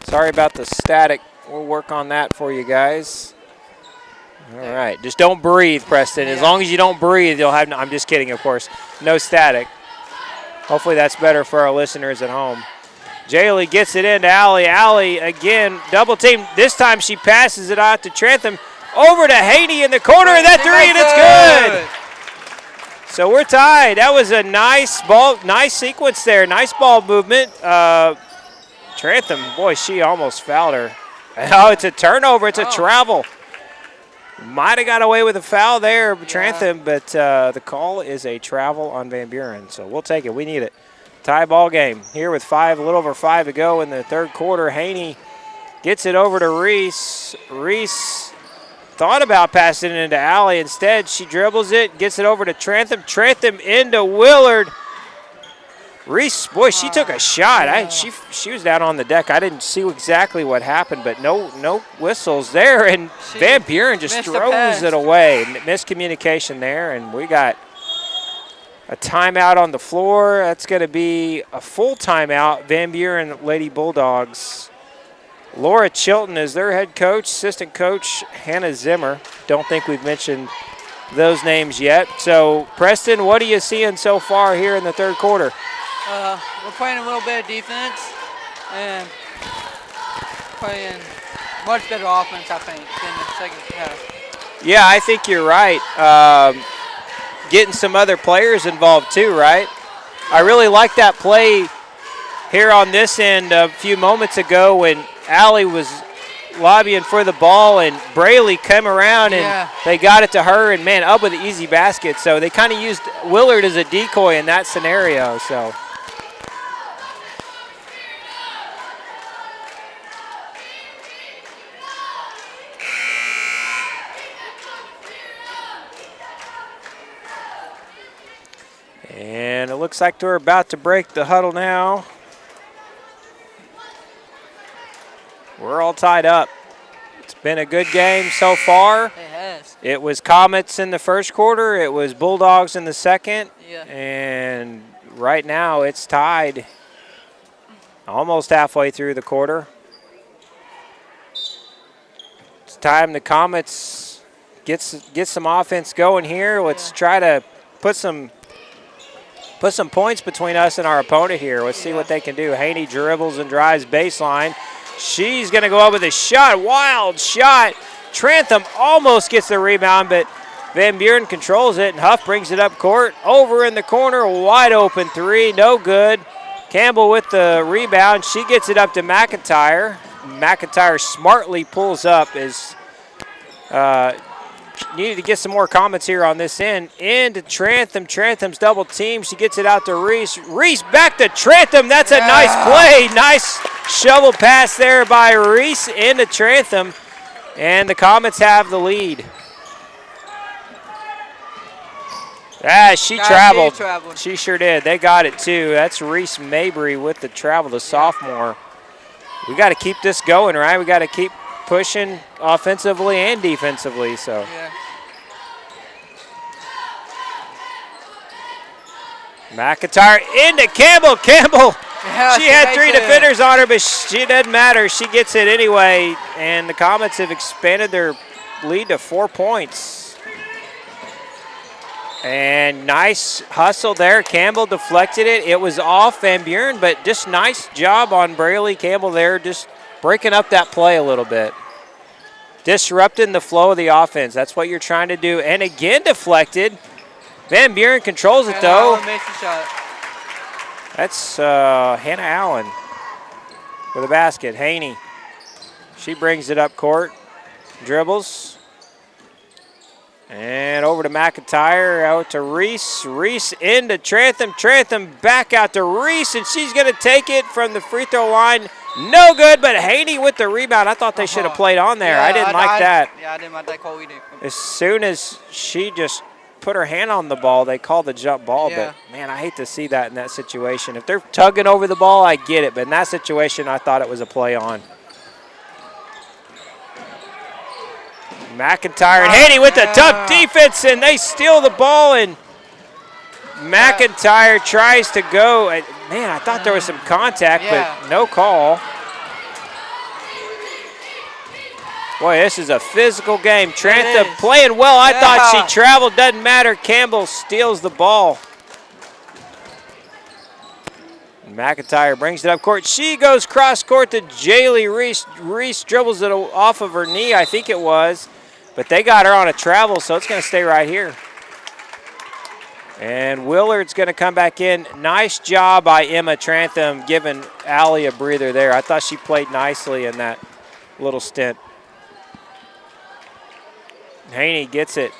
Sorry about the static. We'll work on that for you guys. All right, just don't breathe, Preston. As long as you don't breathe, you'll have, I'm just kidding, of course, no static. Hopefully that's better for our listeners at home. Jaylee gets it into Allie. Allie, again, double team. This time she passes it out to Trantham. Over to Haney in the corner, and that three, and it's good. So we're tied. That was a nice ball, nice sequence there, nice ball movement. Trantham, boy, she almost fouled her. Oh, it's a turnover. It's a travel. Might have got away with a foul there, Trantham, but the call is a travel on Van Buren. So we'll take it. We need it. Tie ball game here with a little over 5 to go in the third quarter. Haney gets it over to Reese. Reese thought about passing it into Allie. Instead, she dribbles it, gets it over to Trantham. Trantham into Willard. Reese, boy, she took a shot. She was down on the deck. I didn't see exactly what happened, but no whistles there, and Van Buren just throws it away. Miscommunication there, and we got a timeout on the floor. That's going to be a full timeout. Van Buren Lady Bulldogs. Laura Chilton is their head coach. Assistant coach Hannah Zimmer. Don't think we've mentioned those names yet. So, Preston, what are you seeing so far here in the third quarter? We're playing a little bit of defense and playing much better offense, I think, in the second half. Yeah, I think you're right. Getting some other players involved too, right? I really like that play here on this end a few moments ago when Allie was lobbying for the ball and Braley came around and they got it to her and, man, up with an easy basket. So they kind of used Willard as a decoy in that scenario. So. And it looks like they're about to break the huddle now. We're all tied up. It's been a good game so far. It has. It was Comets in the first quarter. It was Bulldogs in the second. Yeah. And right now it's tied. Almost halfway through the quarter. It's time the Comets get some offense going here. Let's try to put some points between us and our opponent here. Let's see what they can do. Haney dribbles and drives baseline. She's going to go up with a shot. Wild shot. Trantham almost gets the rebound, but Van Buren controls it, and Huff brings it up court. Over in the corner, wide open three, no good. Campbell with the rebound. She gets it up to McIntyre. McIntyre smartly pulls up as needed to get some more comments here on this end. Into Trantham. Trantham's double team. She gets it out to Reese. Reese back to Trantham. That's a nice play. Nice shovel pass there by Reese into Trantham. And the Comets have the lead. She traveled. She sure did. They got it too. That's Reese Mabry with the travel, the sophomore. We got to keep this going, right? We got to keep pushing offensively and defensively. So. McIntyre into Campbell. Campbell, she had 3 defenders on her, but she doesn't matter. She gets it anyway, and the Comets have expanded their lead to 4 points. And nice hustle there. Campbell deflected it. It was off Van Buren, but just nice job on Braley Campbell there, just breaking up that play a little bit. disrupting the flow of the offense. That's what you're trying to do. And again, deflected. Van Buren controls it, though. Allen makes the shot. That's Hannah Allen with a basket. Haney, she brings it up court, dribbles, and over to McIntyre, out to Reese. Reese into Trantham. Trantham back out to Reese, and she's going to take it from the free throw line. No good, but Haney with the rebound. I thought they should have played on there. Yeah, I didn't like that. Yeah, I didn't like that call either. As soon as she just put her hand on the ball, they called the jump ball. Yeah. But, man, I hate to see that in that situation. If they're tugging over the ball, I get it. But in that situation, I thought it was a play on. McIntyre and Haney with the tough defense, and they steal the ball, and McIntyre tries to go. Man, I thought there was some contact, but no call. Boy, this is a physical game. Trantham playing well. I thought she traveled. Doesn't matter. Campbell steals the ball. McIntyre brings it up court. She goes cross court to Jaylee Reese. Reese dribbles it off of her knee, I think it was. But they got her on a travel, so it's going to stay right here. And Willard's going to come back in. Nice job by Emma Trantham giving Allie a breather there. I thought she played nicely in that little stint. Haney gets it.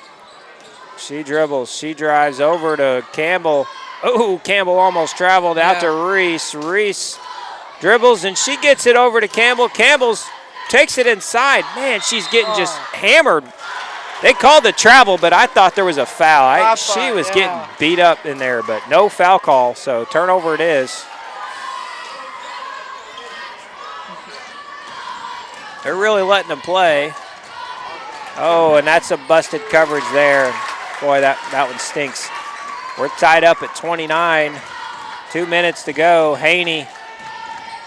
She dribbles. She drives over to Campbell. Oh, Campbell almost traveled out to Reese. Reese dribbles, and she gets it over to Campbell. Campbell's takes it inside. Man, she's getting just hammered. They called the travel, but I thought there was a foul. She was getting beat up in there, but no foul call, so turnover it is. They're really letting them play. Oh, and that's a busted coverage there. Boy, that one stinks. We're tied up at 29. 2 minutes to go. Haney,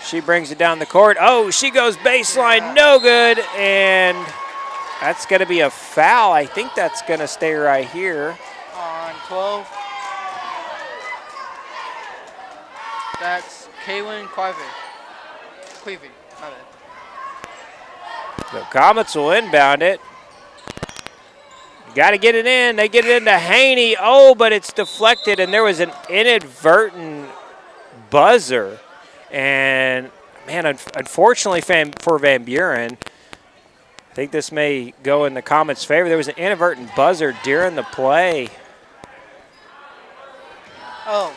she brings it down the court. Oh, she goes baseline, no good, and that's going to be a foul. I think that's going to stay right here. On 12. That's Kaylin Queevy. My bad. The Comets will inbound it. Got to get it in. They get it into Haney. Oh, but it's deflected, and there was an inadvertent buzzer. And, man, unfortunately for Van Buren, I think this may go in the Comets' favor. There was an inadvertent buzzer during the play. Oh.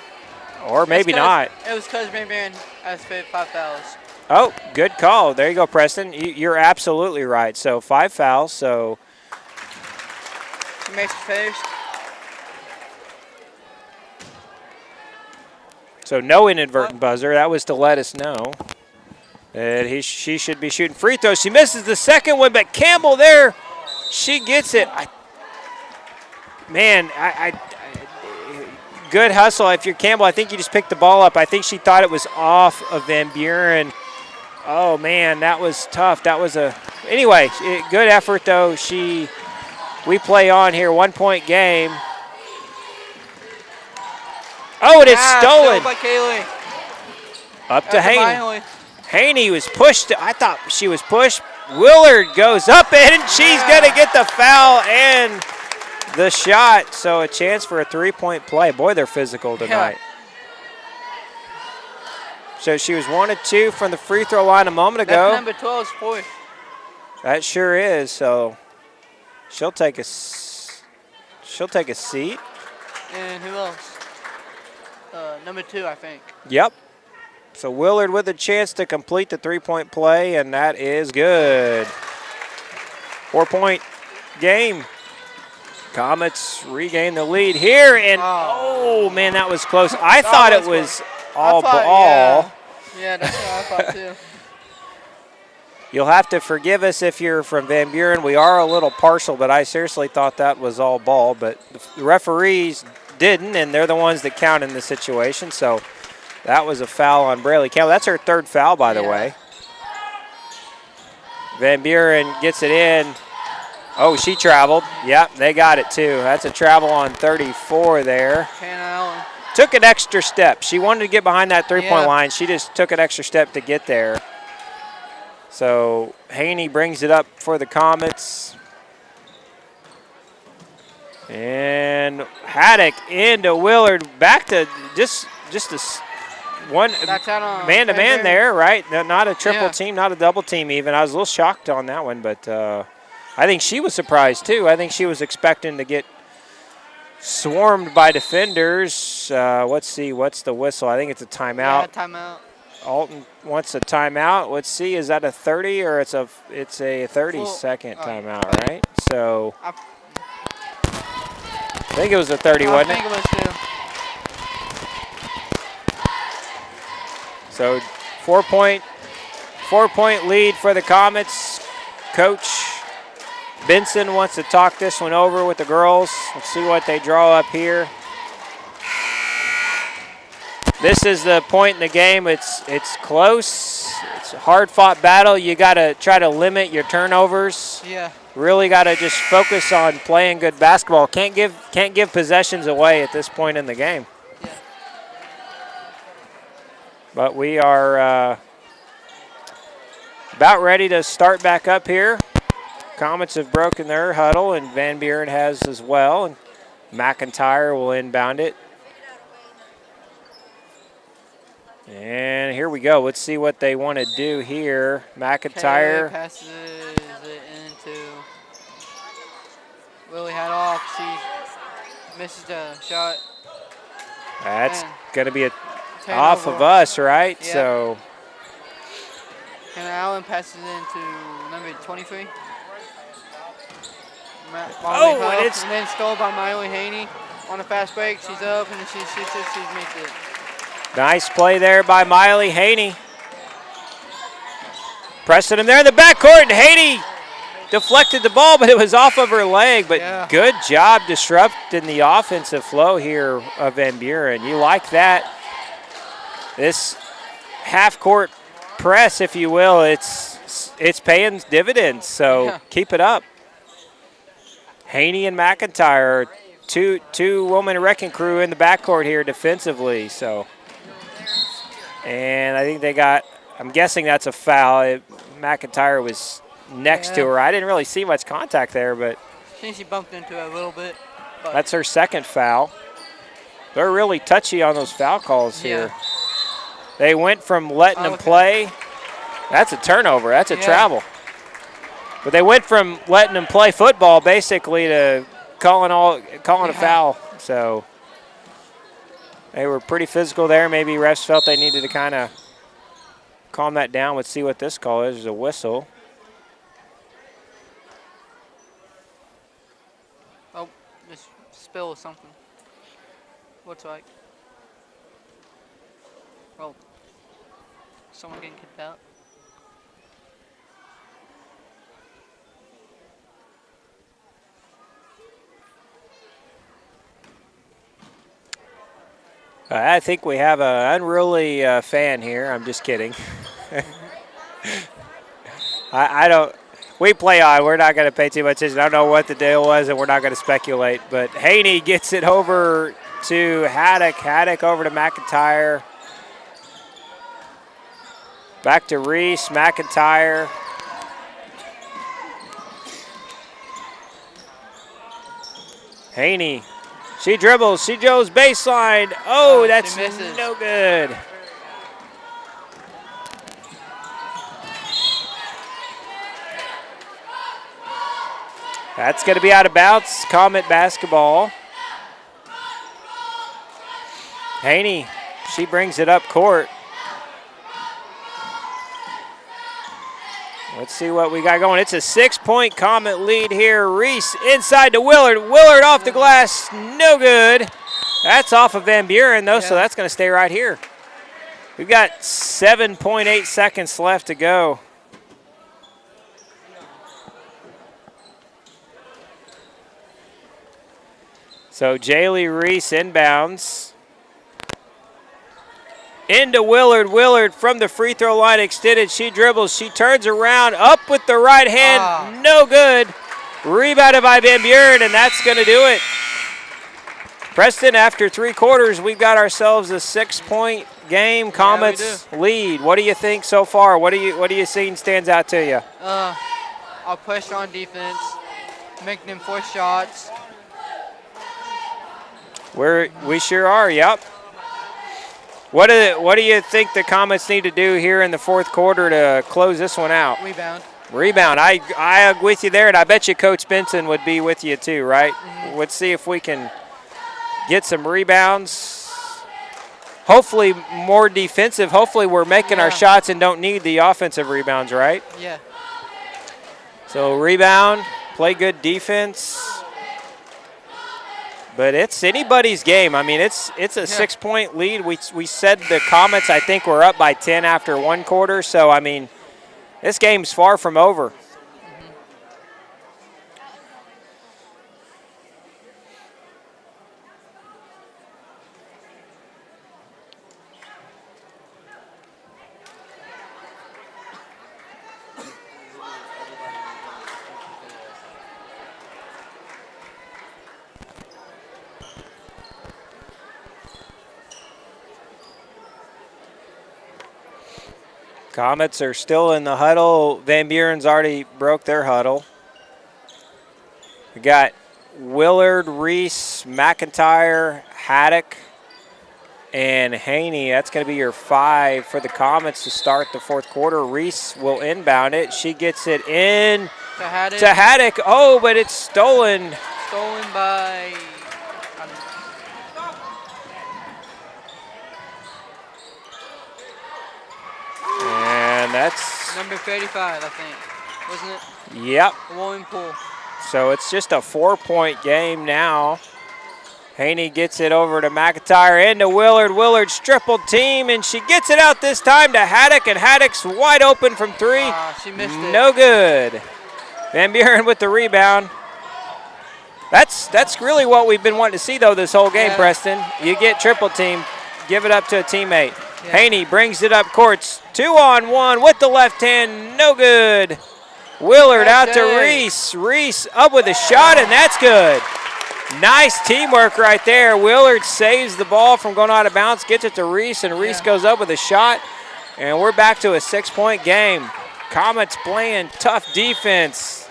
Or maybe not. It was because Van Buren has 5 fouls. Oh, good call. There you go, Preston. You're absolutely right. So 5 fouls, so. He makes it first. So no inadvertent buzzer. That was to let us know that she should be shooting free throws. She misses the second one, but Campbell there, she gets it. Good hustle. If you're Campbell, I think you just picked the ball up. I think she thought it was off of Van Buren. Oh, man, that was tough. That was anyway, good effort, though. We play on here, 1-point game. Oh, it is stolen. By Kaylee. Up to Haney. Haney was pushed. I thought she was pushed. Willard goes up, and she's going to get the foul and the shot. So a chance for a 3-point play. Boy, they're physical tonight. So she was 1 of 2 from the free throw line a moment ago. That's number 12's fourth. That sure is. So she'll take a seat. And who else? Number 2, I think. Yep. So Willard with a chance to complete the 3-point play, and that is good. 4-point game. Comets regain the lead here, and oh man, that was close. I thought it was all ball. Yeah, that's what I thought too. You'll have to forgive us if you're from Van Buren. We are a little partial, but I seriously thought that was all ball. But the referees didn't, and they're the ones that count in this situation. So that was a foul on Braley Campbell. That's her 3rd foul, by the way. Van Buren gets it in. Oh, she traveled. Yep, they got it too. That's a travel on 34 there. Hannah Allen. Took an extra step. She wanted to get behind that 3-point line. She just took an extra step to get there. So Haney brings it up for the Comets. And Haddock into Willard. Back to just a one man-to-man there, right? Not a triple team, not a double team even. I was a little shocked on that one, but I think she was surprised too. I think she was expecting to get swarmed by defenders. Let's see, what's the whistle? I think it's a timeout. Yeah, timeout. Alton wants a timeout. Let's see, is that a 30 or it's a 30-second timeout, right? So I think it was a 30, wasn't it? I think it was too. So 4-point lead for the Comets. Coach Benson wants to talk this one over with the girls. Let's see what they draw up here. This is the point in the game. It's close. It's a hard-fought battle. You got to try to limit your turnovers. Yeah. Really got to just focus on playing good basketball. Can't give possessions away at this point in the game. Yeah. But we are about ready to start back up here. Comets have broken their huddle, and Van Buren has as well. And McIntyre will inbound it. And here we go. Let's see what they want to do here. McIntyre passes it into Willie Haddock. She misses the shot. That's going to be off of us, right? Yep. So Hannah Allen passes it into number 23. And then stole by Miley Haney on a fast break. She's up and she shoots it. She makes it. Nice play there by Miley Haney. Pressing him there in the backcourt, and Haney deflected the ball, but it was off of her leg. But good job disrupting the offensive flow here of Van Buren. You like that. This half-court press, if you will, it's paying dividends, so keep it up. Haney and McIntyre, two-woman wrecking crew in the backcourt here defensively. So, and I think they got, I'm guessing that's a foul. McIntyre was next to her. I didn't really see much contact there, but I think she bumped into her a little bit. That's her second foul. They're really touchy on those foul calls here. They went from letting them play. That's a turnover. That's a travel. But they went from letting them play football basically to calling a foul. So they were pretty physical there. Maybe refs felt they needed to kind of calm that down. Let's see what this call is. There's a whistle. Oh, just spill or something. Looks like. Oh, someone getting kicked out. I think we have an unruly fan here. I'm just kidding. I don't. We play on. We're not going to pay too much attention. I don't know what the deal was, and we're not going to speculate. But Haney gets it over to Haddock. Haddock over to McIntyre. Back to Reese. McIntyre. Haney. She dribbles. She goes baseline. Oh, that's no good. That's going to be out of bounds. Comet basketball. Haney, she brings it up court. Let's see what we got going. It's a 6-point Comet lead here. Reese inside to Willard. Willard off the glass. No good. That's off of Van Buren, though, so that's going to stay right here. We've got 7.8 seconds left to go. So Jaylee Reese inbounds. Into Willard. Willard from the free throw line extended. She dribbles. She turns around. Up with the right hand. No good. Rebounded by Van Buren, and that's going to do it. Preston, after 3 quarters, we've got ourselves a 6-point game. Comets lead. What do you think so far? What are you seeing stands out to you? Our pressure on defense, make them force shots. We sure are. Yep. What do you think the Comets need to do here in the fourth quarter to close this one out? Rebound. I with you there, and I bet you Coach Benson would be with you too, right? Mm-hmm. Let's see if we can get some rebounds. Hopefully more defensive. Hopefully we're making our shots and don't need the offensive rebounds, right? Yeah. So rebound, play good defense. But it's anybody's game. I mean, it's a 6-point lead. We said the Comets, I think, were up by 10 after one quarter. So, I mean, this game's far from over. Comets are still in the huddle. Van Buren's already broke their huddle. We got Willard, Reese, McIntyre, Haddock, and Haney. That's going to be your 5 for the Comets to start the fourth quarter. Reese will inbound it. She gets it in to Haddock. Oh, but it's stolen. Stolen by... And that's... number 35, I think, wasn't it? Yep. Warren Poole. So it's just a 4-point game now. Haney gets it over to McIntyre into Willard. Willard's triple team, and she gets it out this time to Haddock, and Haddock's wide open from 3. She missed it. No good. Van Buren with the rebound. That's really what we've been wanting to see, though, this whole game, Preston. You get triple team, give it up to a teammate. Yeah. Haney brings it up courts. 2-on-1 with the left hand. No good. Willard out to Reese. Reese up with a shot, and that's good. Nice teamwork right there. Willard saves the ball from going out of bounds, gets it to Reese, and Reese goes up with a shot. And we're back to a 6-point game. Comets playing tough defense.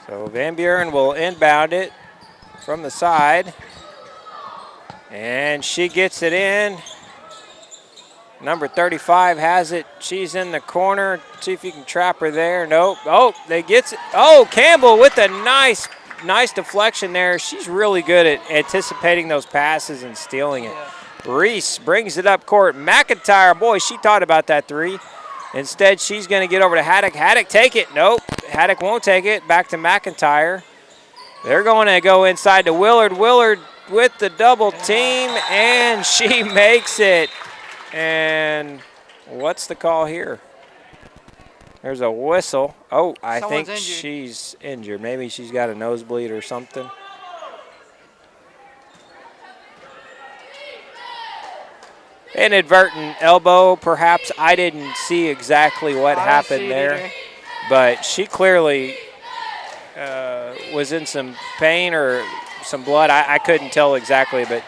So Van Buren will inbound it from the side. And she gets it in. Number 35 has it. She's in the corner. See if you can trap her there. Nope. Oh, they gets it. Oh, Campbell with a nice deflection there. She's really good at anticipating those passes and stealing it. Yeah. Reese brings it up court. McIntyre, boy, she thought about that 3. Instead, she's going to get over to Haddock. Haddock, take it. Nope. Haddock won't take it. Back to McIntyre. They're going to go inside to Willard. Willard with the double team, and she makes it. And what's the call here? There's a whistle. Oh, I think she's injured. Maybe she's got a nosebleed or something. Inadvertent elbow, perhaps. I didn't see exactly what happened there, but she clearly was in some pain or some blood. I couldn't tell exactly, but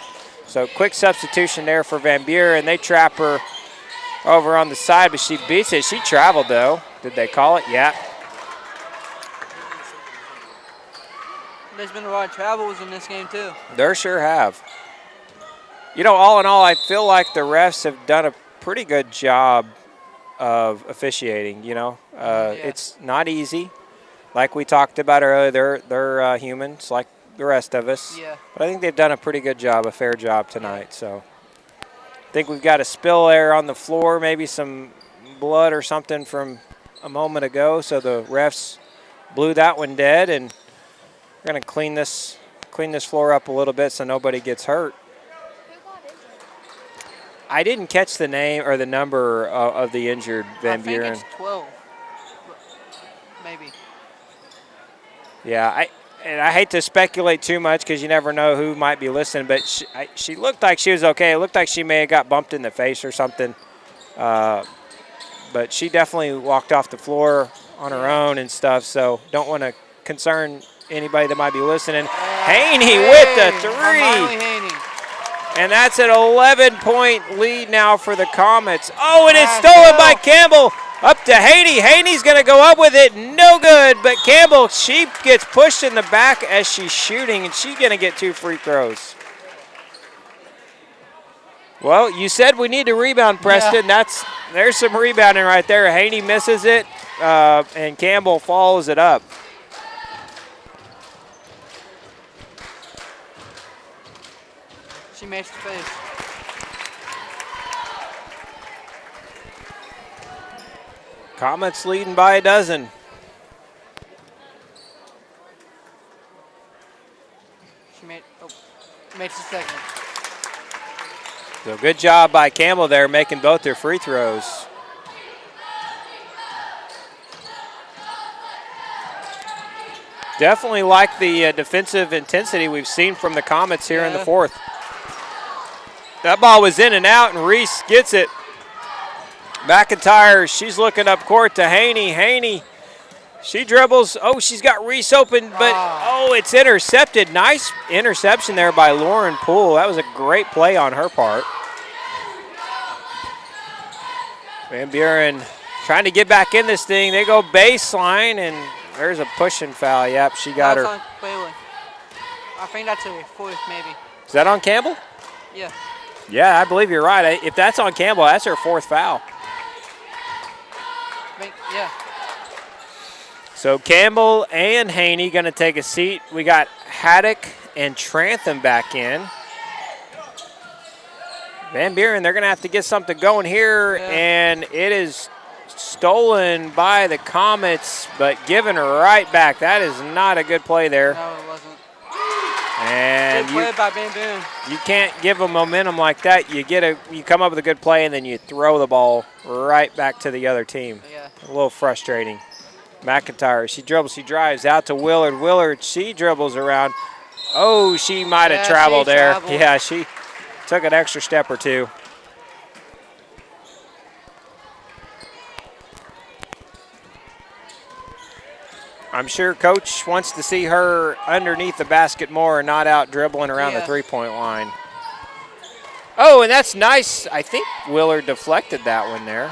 so quick substitution there for Van Buren. They trap her over on the side, but she beats it. She traveled, though. Did they call it? Yeah. There's been a lot of travels in this game, too. There sure have. You know, all in all, I feel like the refs have done a pretty good job of officiating, you know. It's not easy. Like we talked about earlier, they're humans like the rest of us. Yeah. But I think they've done a pretty good job, a fair job tonight. So I think we've got a spill there on the floor, maybe some blood or something from a moment ago. So the refs blew that one dead, and we're going to clean this floor up a little bit so nobody gets hurt. I didn't catch the name or the number of the injured Van Buren. I think it's 12, maybe. Yeah, I hate to speculate too much because you never know who might be listening, but she looked like she was okay. It looked like she may have got bumped in the face or something. but she definitely walked off the floor on her own and stuff, so don't want to concern anybody that might be listening. Haney with the three. And that's an 11-point lead now for the Comets. Oh, and it's stolen by Campbell. Up to Haney. Haney's going to go up with it. No good, but Campbell, she gets pushed in the back as she's shooting, and she's going to get 2 free throws. Well, you said we need to rebound, Preston. Yeah. There's some rebounding right there. Haney misses it, and Campbell follows it up. She makes the face. Comets leading by a dozen. She makes the second. So good job by Campbell there, making both their free throws. Definitely like the defensive intensity we've seen from the Comets here in the fourth. That ball was in and out, and Reese gets it. McIntyre, she's looking up court to Haney. Haney, she dribbles. Oh, she's got Reese open, but it's intercepted. Nice interception there by Lauren Poole. That was a great play on her part. Van Buren trying to get back in this thing. They go baseline, and there's a pushing foul. Yep, she got her. I think that's a fourth, maybe. Is that on Campbell? Yeah. Yeah, I believe you're right. If that's on Campbell, that's her fourth foul. Yeah. So Campbell and Haney going to take a seat. We got Haddock and Trantham back in. Van Buren, they're going to have to get something going here, and it is stolen by the Comets, but given right back. That is not a good play there. No, it wasn't. And good play by Van Buren. You can't give them momentum like that. You come up with a good play, and then you throw the ball right back to the other team. Yeah. A little frustrating. McIntyre, she dribbles, she drives out to Willard. Willard, she dribbles around. Oh, she might have traveled there. Yeah, she took an extra step or two. I'm sure Coach wants to see her underneath the basket more and not out dribbling around the three-point line. Oh, and that's nice. I think Willard deflected that one there.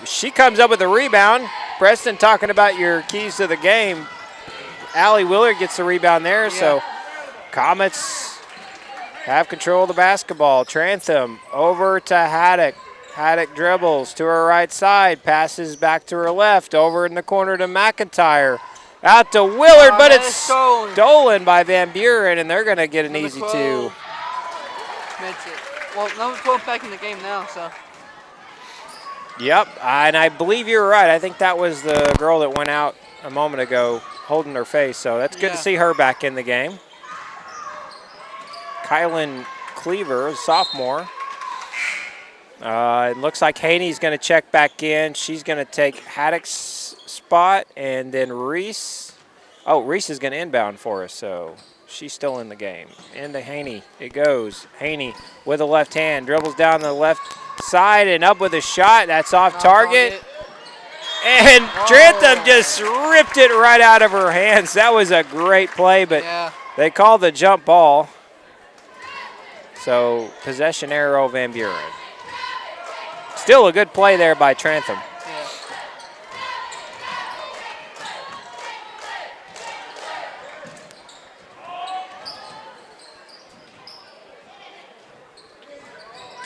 She comes up with a rebound. Preston talking about your keys to the game. Allie Willard gets the rebound there, so Comets have control of the basketball. Trantham over to Haddock. Haddock dribbles to her right side, passes back to her left, over in the corner to McIntyre. Out to Willard, but it's stolen by Van Buren, and they're going to get an easy 2. Well, number 12 back in the game now, so. Yep, and I believe you're right. I think that was the girl that went out a moment ago holding her face, so that's good to see her back in the game. Kylan Cleaver, sophomore. It looks like Haney's going to check back in. She's going to take Haddock's spot, and then Reese. Oh, Reese is going to inbound for us, so she's still in the game. Into Haney it goes. Haney with a left hand, dribbles down the left side and up with a shot. That's off target. And Trantham just ripped it right out of her hands. That was a great play, but they called the jump ball. So possession arrow Van Buren. Still a good play there by Trantham.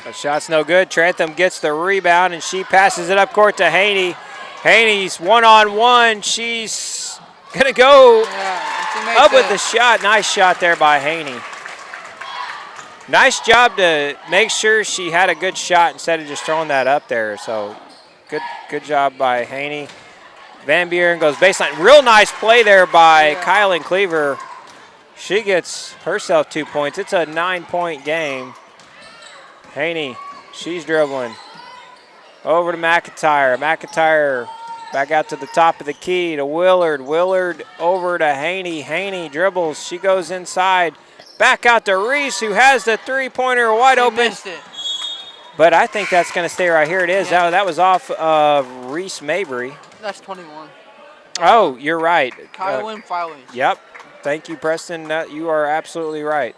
The shot's no good. Trantham gets the rebound, and she passes it up court to Haney. Haney's one-on-one. She's going to go up with the shot. Nice shot there by Haney. Nice job to make sure she had a good shot instead of just throwing that up there. So good job by Haney. Van Buren goes baseline. Real nice play there by Kylan Cleaver. She gets herself 2 points. It's a 9-point game. Haney, she's dribbling. Over to McIntyre. McIntyre back out to the top of the key to Willard. Willard over to Haney. Haney dribbles. She goes inside. Back out to Reese, who has the three-pointer wide open. Missed it. But I think that's going to stay right here. It is. Yeah. That was off of Reese Mabry. That's 21. Oh, you're right. Kylin Filey. Yep. Thank you, Preston. You are absolutely right.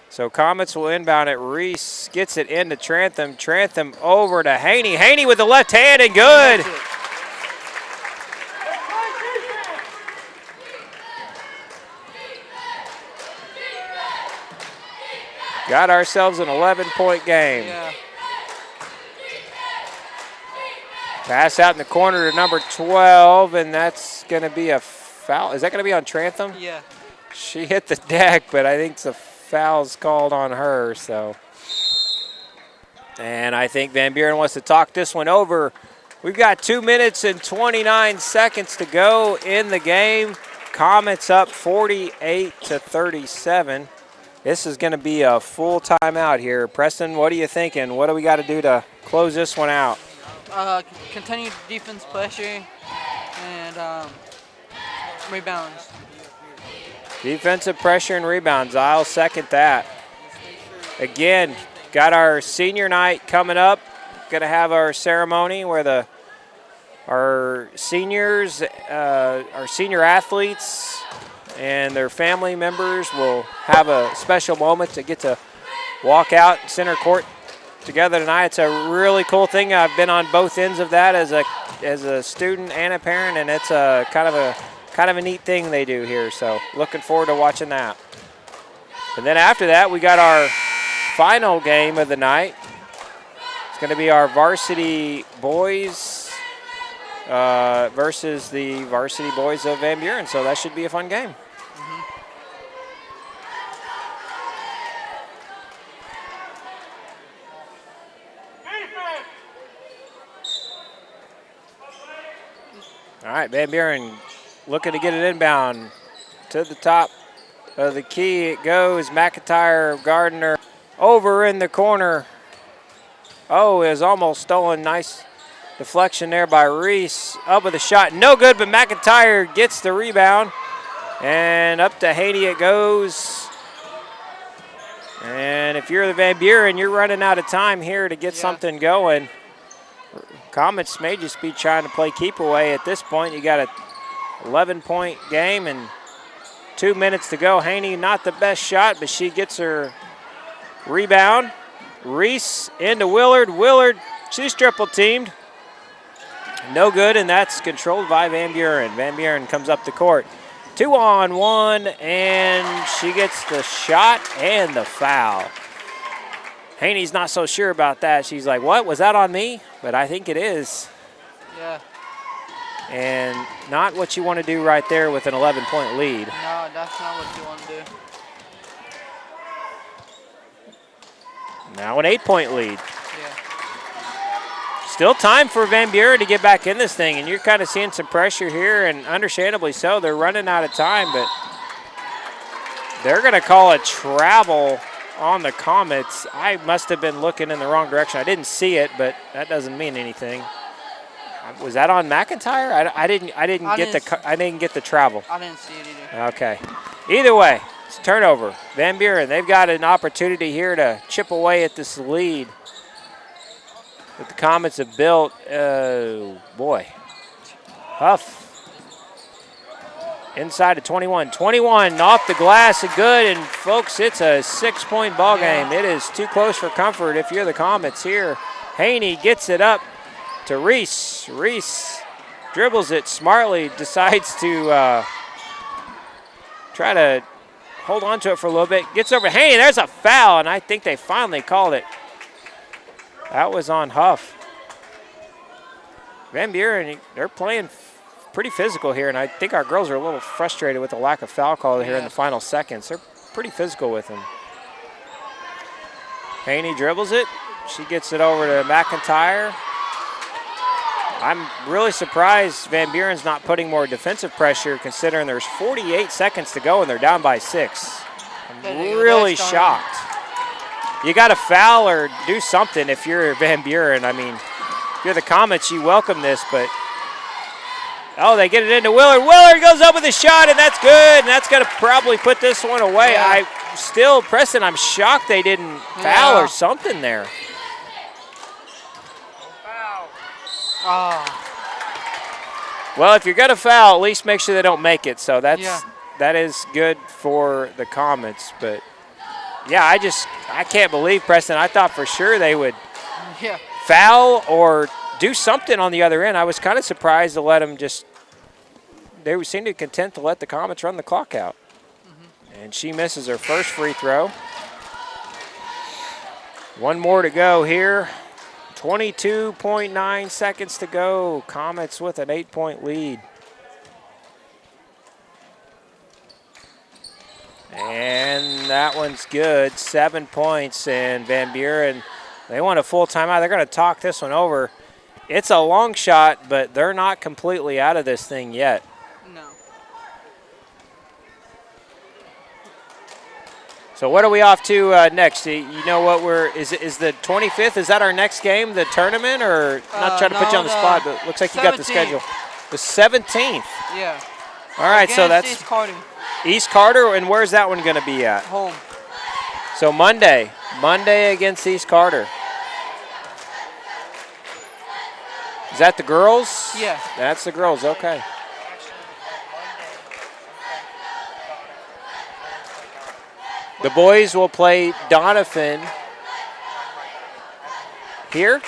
So Comets will inbound it. Reese gets it into Trantham. Trantham over to Haney. Haney with the left hand and good. Got ourselves an 11-point game. Yeah. Pass out in the corner to number 12, and that's going to be a foul. Is that going to be on Trantham? Yeah. She hit the deck, but I think the foul's called on her. So, and I think Van Buren wants to talk this one over. We've got 2 minutes and 29 seconds to go in the game. Comets up 48-37. This is going to be a full timeout here. Preston, what are you thinking? What do we got to do to close this one out? Continue defense pressure and rebounds. Defensive pressure and rebounds. I'll second that. Again, got our senior night coming up. Going to have our ceremony where our seniors, our senior athletes, and their family members will have a special moment to get to walk out center court together tonight. It's a really cool thing. I've been on both ends of that as a student and a parent, and it's a kind of a neat thing they do here. So looking forward to watching that. And then after that, we got our final game of the night. It's going to be our varsity boys versus the varsity boys of Van Buren. So that should be a fun game. All right, Van Buren looking to get it inbound to the top of the key. It goes. McIntyre, Gardner over in the corner. Oh, it was almost stolen. Nice deflection there by Reese. Up with a shot. No good, but McIntyre gets the rebound. And up to Haney it goes. And if you're the Van Buren, you're running out of time here to get something going. Comets may just be trying to play keep away at this point. You got a 11-point game and 2 minutes to go. Haney, not the best shot, but she gets her rebound. Reese into Willard. Willard, she's triple teamed. No good, and that's controlled by Van Buren. Van Buren comes up the court. 2-on-1, and she gets the shot and the foul. Haney's not so sure about that. She's like, what, was that on me? But I think it is. Yeah. And not what you want to do right there with an 11-point lead. No, that's not what you want to do. Now an 8-point lead. Yeah. Still time for Van Buren to get back in this thing, and you're kind of seeing some pressure here, and understandably so. They're running out of time, but they're going to call a travel on the Comets. I must have been looking in the wrong direction. I didn't see it, but that doesn't mean anything. Was that on McIntyre? I didn't get the travel. I didn't see it either. Okay. Either way, it's a turnover. Van Buren, they've got an opportunity here to chip away at this lead that the Comets have built. Oh, boy. Huff. Inside of 21. 21 off the glass and good. And, folks, it's a 6-point ball game. It is too close for comfort if you're the Comets here. Haney gets it up to Reese. Reese dribbles it smartly, decides to try to hold on to it for a little bit. Gets over to Haney. There's a foul, and I think they finally called it. That was on Huff. Van Buren, they're playing pretty physical here, and I think our girls are a little frustrated with the lack of foul call here in the final seconds. They're pretty physical with him. Haney dribbles it. She gets it over to McIntyre. I'm really surprised Van Buren's not putting more defensive pressure considering there's 48 seconds to go and they're down by 6. I'm really shocked. You got to foul or do something if you're Van Buren. I mean, if you're the Comets, you welcome this, but oh, they get it into Willard. Willard goes up with a shot, and that's good, and that's going to probably put this one away. Yeah. Preston, I'm shocked they didn't foul or something there. Oh. Well, if you're going to foul, at least make sure they don't make it. So that is good for the Comets. But, yeah, I can't believe, Preston. I thought for sure they would foul or do something on the other end. I was kind of surprised to let them just – they seemed to be content to let the Comets run the clock out. And she misses her first free throw. One more to go here. 22.9 seconds to go. Comets with an 8-point lead. And that one's good. 7 points. And Van Buren, they want a full timeout. They're going to talk this one over. It's a long shot, but they're not completely out of this thing yet. No. So what are we off to next? You know what is the 25th? Is that our next game, the tournament, or not trying to put you on the spot, but looks like 17th. You got the schedule. The 17th. Yeah. All right, against so that's East Carter. East Carter, and where's that one going to be at? Home. So Monday against East Carter. Is that the girls? Yeah. That's the girls, okay. The boys will play Donovan here.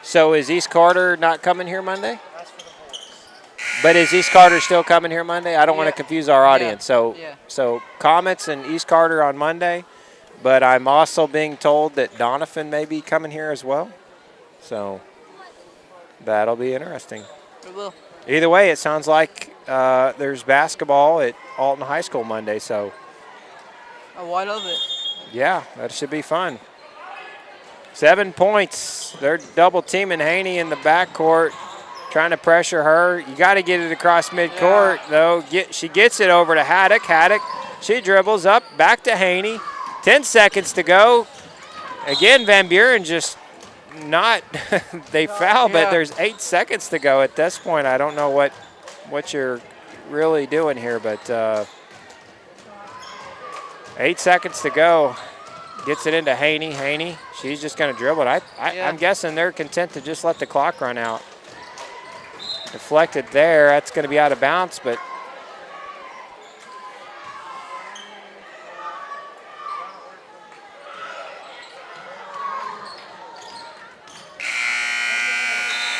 So is East Carter not coming here Monday? But is East Carter still coming here Monday? I don't want to confuse our audience. So Comets and East Carter on Monday, but I'm also being told that Donovan may be coming here as well. So that'll be interesting. It will. Either way, it sounds like there's basketball at Alton High School Monday, so. Oh, I love it. Yeah, that should be fun. 7 points. They're double teaming Haney in the backcourt, trying to pressure her. You got to get it across midcourt, though. She gets it over to Haddock. Haddock, she dribbles up, back to Haney. 10 seconds to go. Again, Van Buren just not they foul, but there's 8 seconds to go at this point. I don't know what you're really doing here, but 8 seconds to go. Gets it into Haney. Haney, she's just going to dribble it. I'm guessing they're content to just let the clock run out. Deflected there. That's going to be out of bounds, but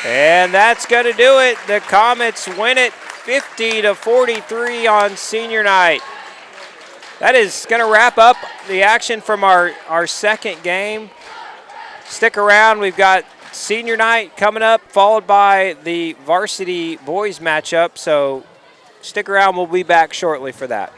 and that's going to do it. The Comets win it 50-43 on senior night. That is going to wrap up the action from our second game. Stick around. We've got senior night coming up, followed by the varsity boys matchup. So stick around. We'll be back shortly for that.